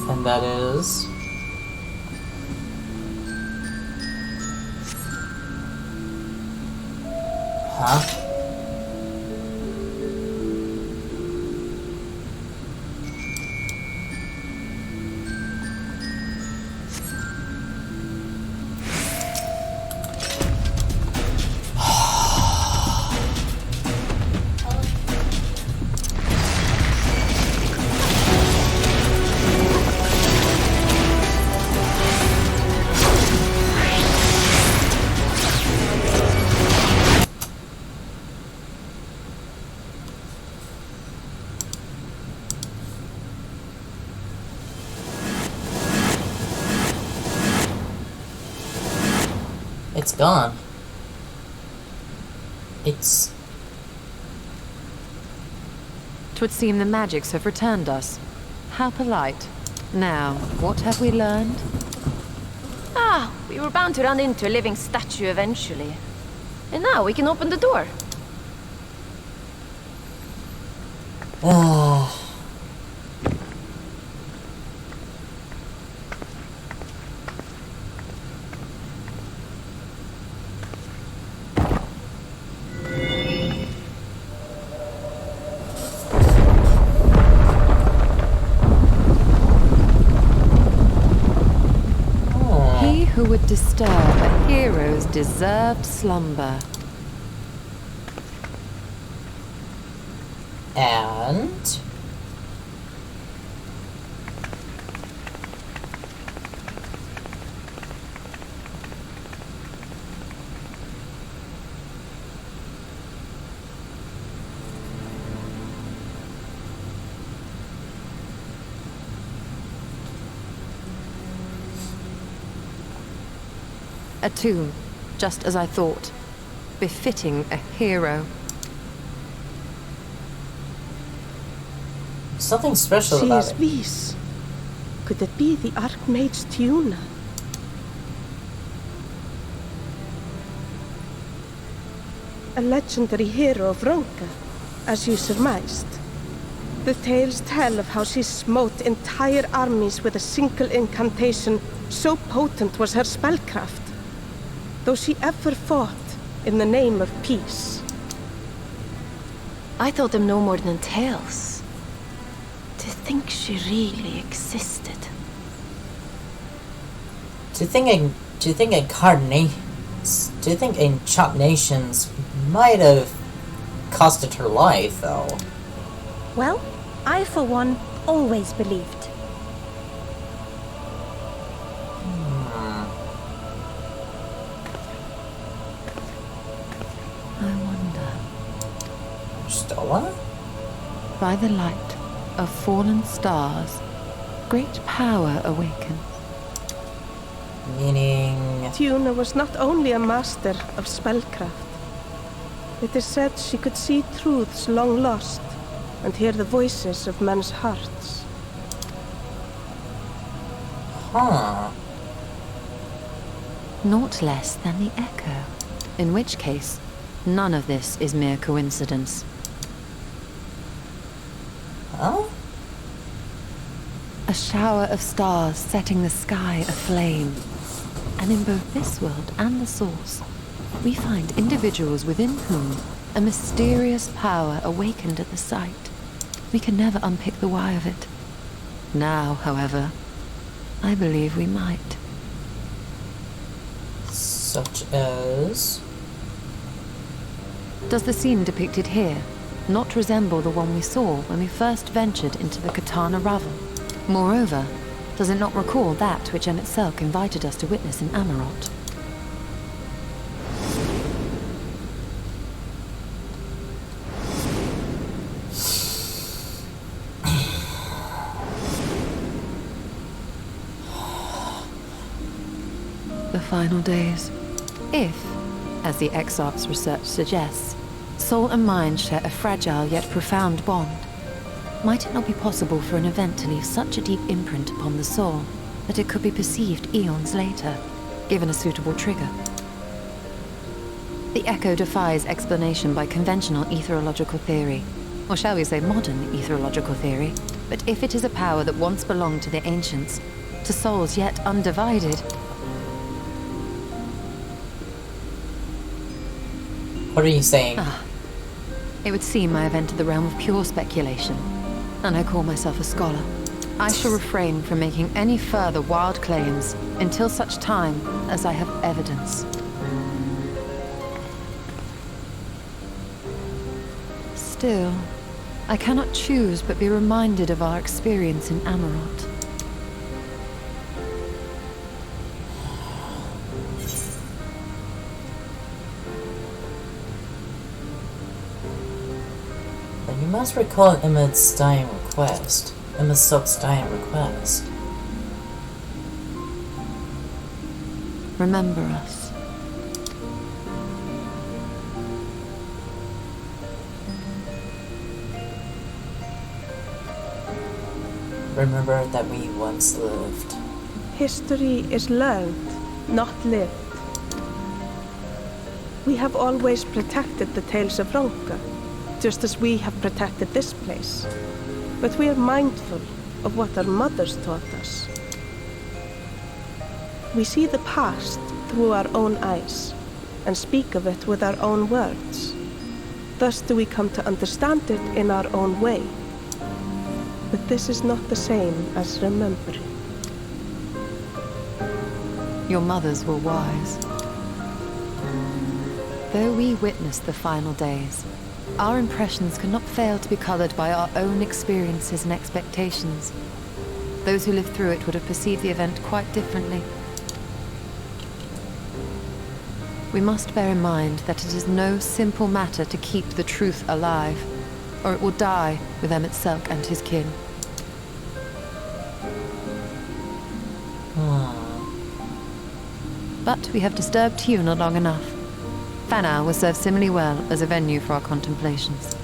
And that is Huh? It's gone. It's... 'Twould seem the magics have returned us. How polite. Now, what have we learned? Ah, we were bound to run into a living statue eventually. And now we can open the door. Who would disturb a hero's deserved slumber? And... A tomb, just as I thought. Befitting a hero. Something special She about is it. Vis. Could it be the Archmage Tiuna? A legendary hero of Ronka, as you surmised. The tales tell of how she smote entire armies with a single incantation, so potent was her spellcraft. Though she ever fought in the name of peace. I thought them no more than tales. To think she really existed. Do you think incarnations might have costed her life, though? Well, I for one always believed. Stolen? By the light of fallen stars, great power awakens. Meaning... Tiuna was not only a master of spellcraft. It is said she could see truths long lost and hear the voices of men's hearts. Huh. Naught less than the echo. In which case, none of this is mere coincidence. Huh? A shower of stars setting the sky aflame. And in both this world and the Source, we find individuals within whom a mysterious power awakened at the sight. We can never unpick the why of it. Now, however, I believe we might. Such as... Does the scene depicted here not resemble the one we saw when we first ventured into the Katana Ravel? Moreover, does it not recall that which Emmett Selk invited us to witness in Amarot? The final days. If, as the Exarch's research suggests, soul and mind share a fragile yet profound bond, might it not be possible for an event to leave such a deep imprint upon the soul that it could be perceived eons later, given a suitable trigger? The echo defies explanation by conventional etherological theory, or shall we say modern etherological theory, but if it is a power that once belonged to the ancients, to souls yet undivided... What are you saying? It would seem I have entered the realm of pure speculation, and I call myself a scholar. I shall refrain from making any further wild claims until such time as I have evidence. Still, I cannot choose but be reminded of our experience in Amarot. But you must recall Emma's dying request. Emma Silk's dying request. Remember us. Remember that we once lived. History is learned, not lived. We have always protected the tales of Ronka, just as we have protected this place. But we are mindful of what our mothers taught us. We see the past through our own eyes, and speak of it with our own words. Thus do we come to understand it in our own way. But this is not the same as remembering. Your mothers were wise. Though we witnessed the final days, our impressions cannot fail to be colored by our own experiences and expectations. Those who lived through it would have perceived the event quite differently. We must bear in mind that it is no simple matter to keep the truth alive, or it will die with Emmett Selk and his kin. But we have disturbed Tuna long enough. Fanau will serve similarly well as a venue for our contemplations.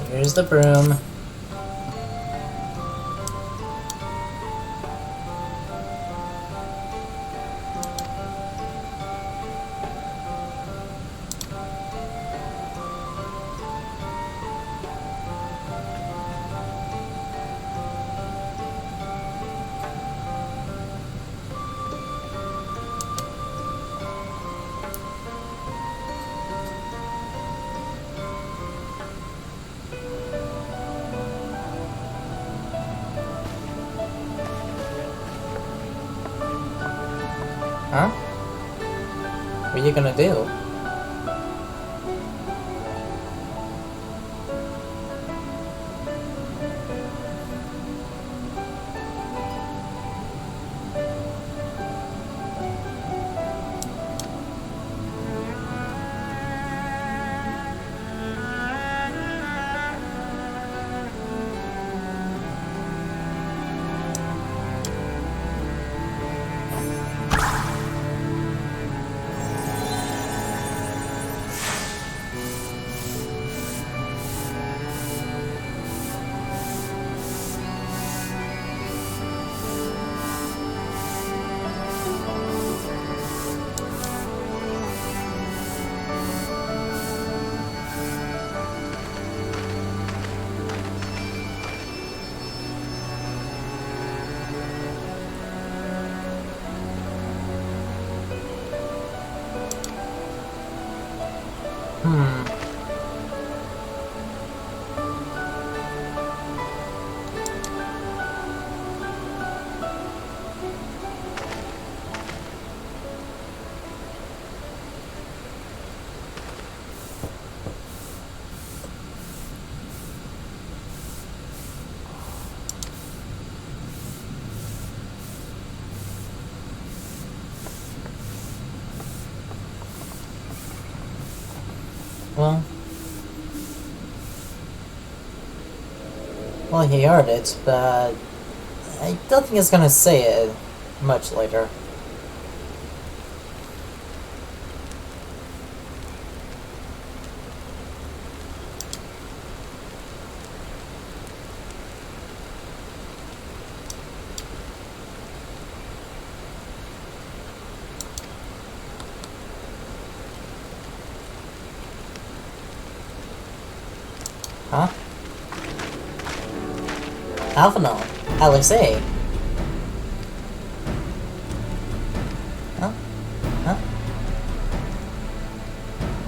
Here's the broom. Huh? What are you gonna do? Well, he heard it, but I don't think he's gonna say it much later. Huh? Alphonal, Alexei. Huh? Huh?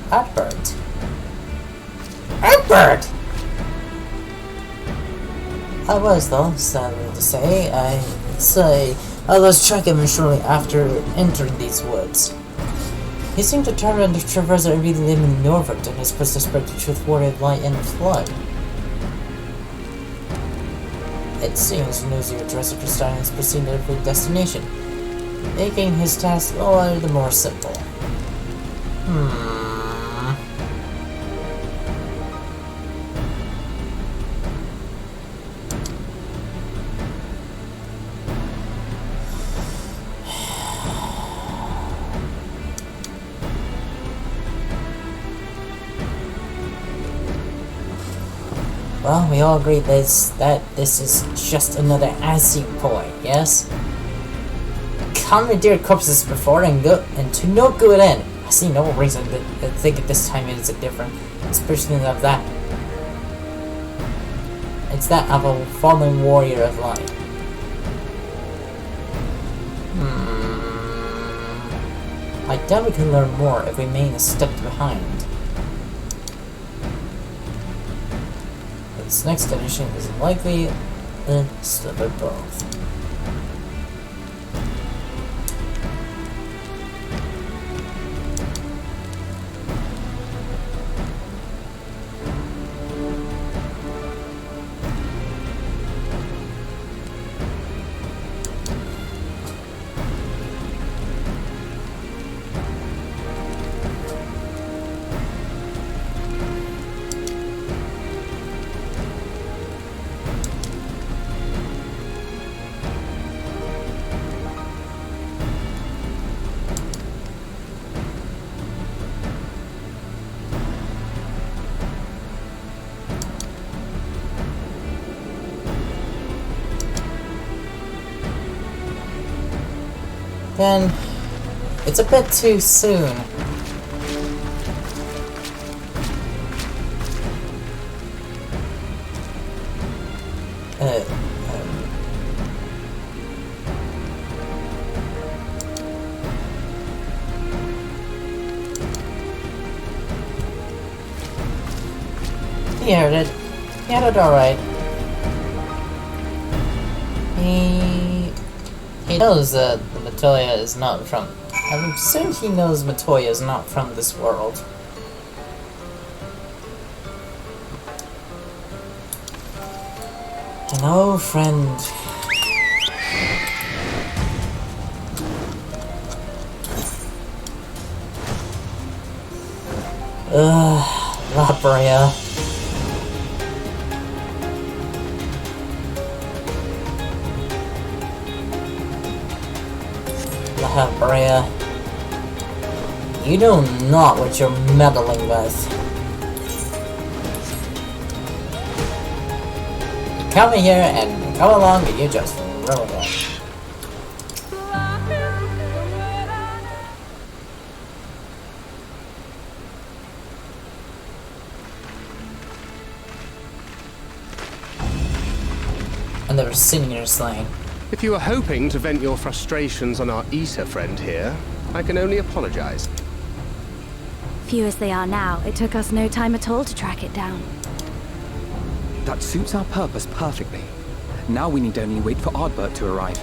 Heartbird. Heartbird! I was, though, sadly to say. I lost track of him shortly after entering these woods. He seemed determined to traverse every limb in Norvert in his quest to spread the truth, word of light and flood. It seems he knows your address of Christian's proceeding to every destination, making his task all the more simple. Well, we all agree that this is just another ASCIAN point, yes? Commandeered corpses before and to no good end. I see no reason to think at this time it is different, especially of that. It's that of a fallen warrior of light. I doubt we can learn more if we remain a step behind. This next edition is likely a step above. Then, it's a bit too soon. He heard it. He had it alright. He knows that the Natalia is not from I'm certain he knows Matoya is not from this world. Hello, friend. La Brea. La Brea. You know not what you're meddling with. You come in here and come along and you just ruin it. And there was senior slang. If you were hoping to vent your frustrations on our Issa friend here, I can only apologize. Few as they are now, it took us no time at all to track it down. That suits our purpose perfectly. Now we need only wait for Ardbert to arrive.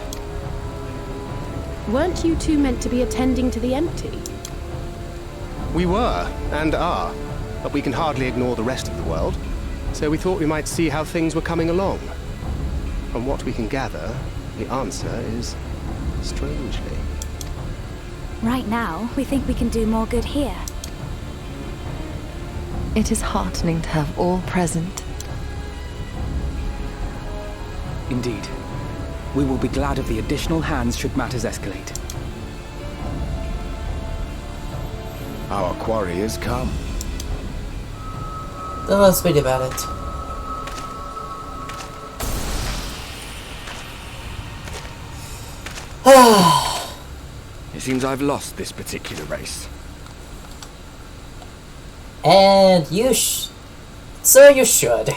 Weren't you two meant to be attending to the empty? We were, and are, but we can hardly ignore the rest of the world, so we thought we might see how things were coming along. From what we can gather, the answer is strangely. Right now, we think we can do more good here. It is heartening to have all present. Indeed. We will be glad of the additional hands should matters escalate. Our quarry has come. Then let's read about it. It seems I've lost this particular race. And you sir, you should.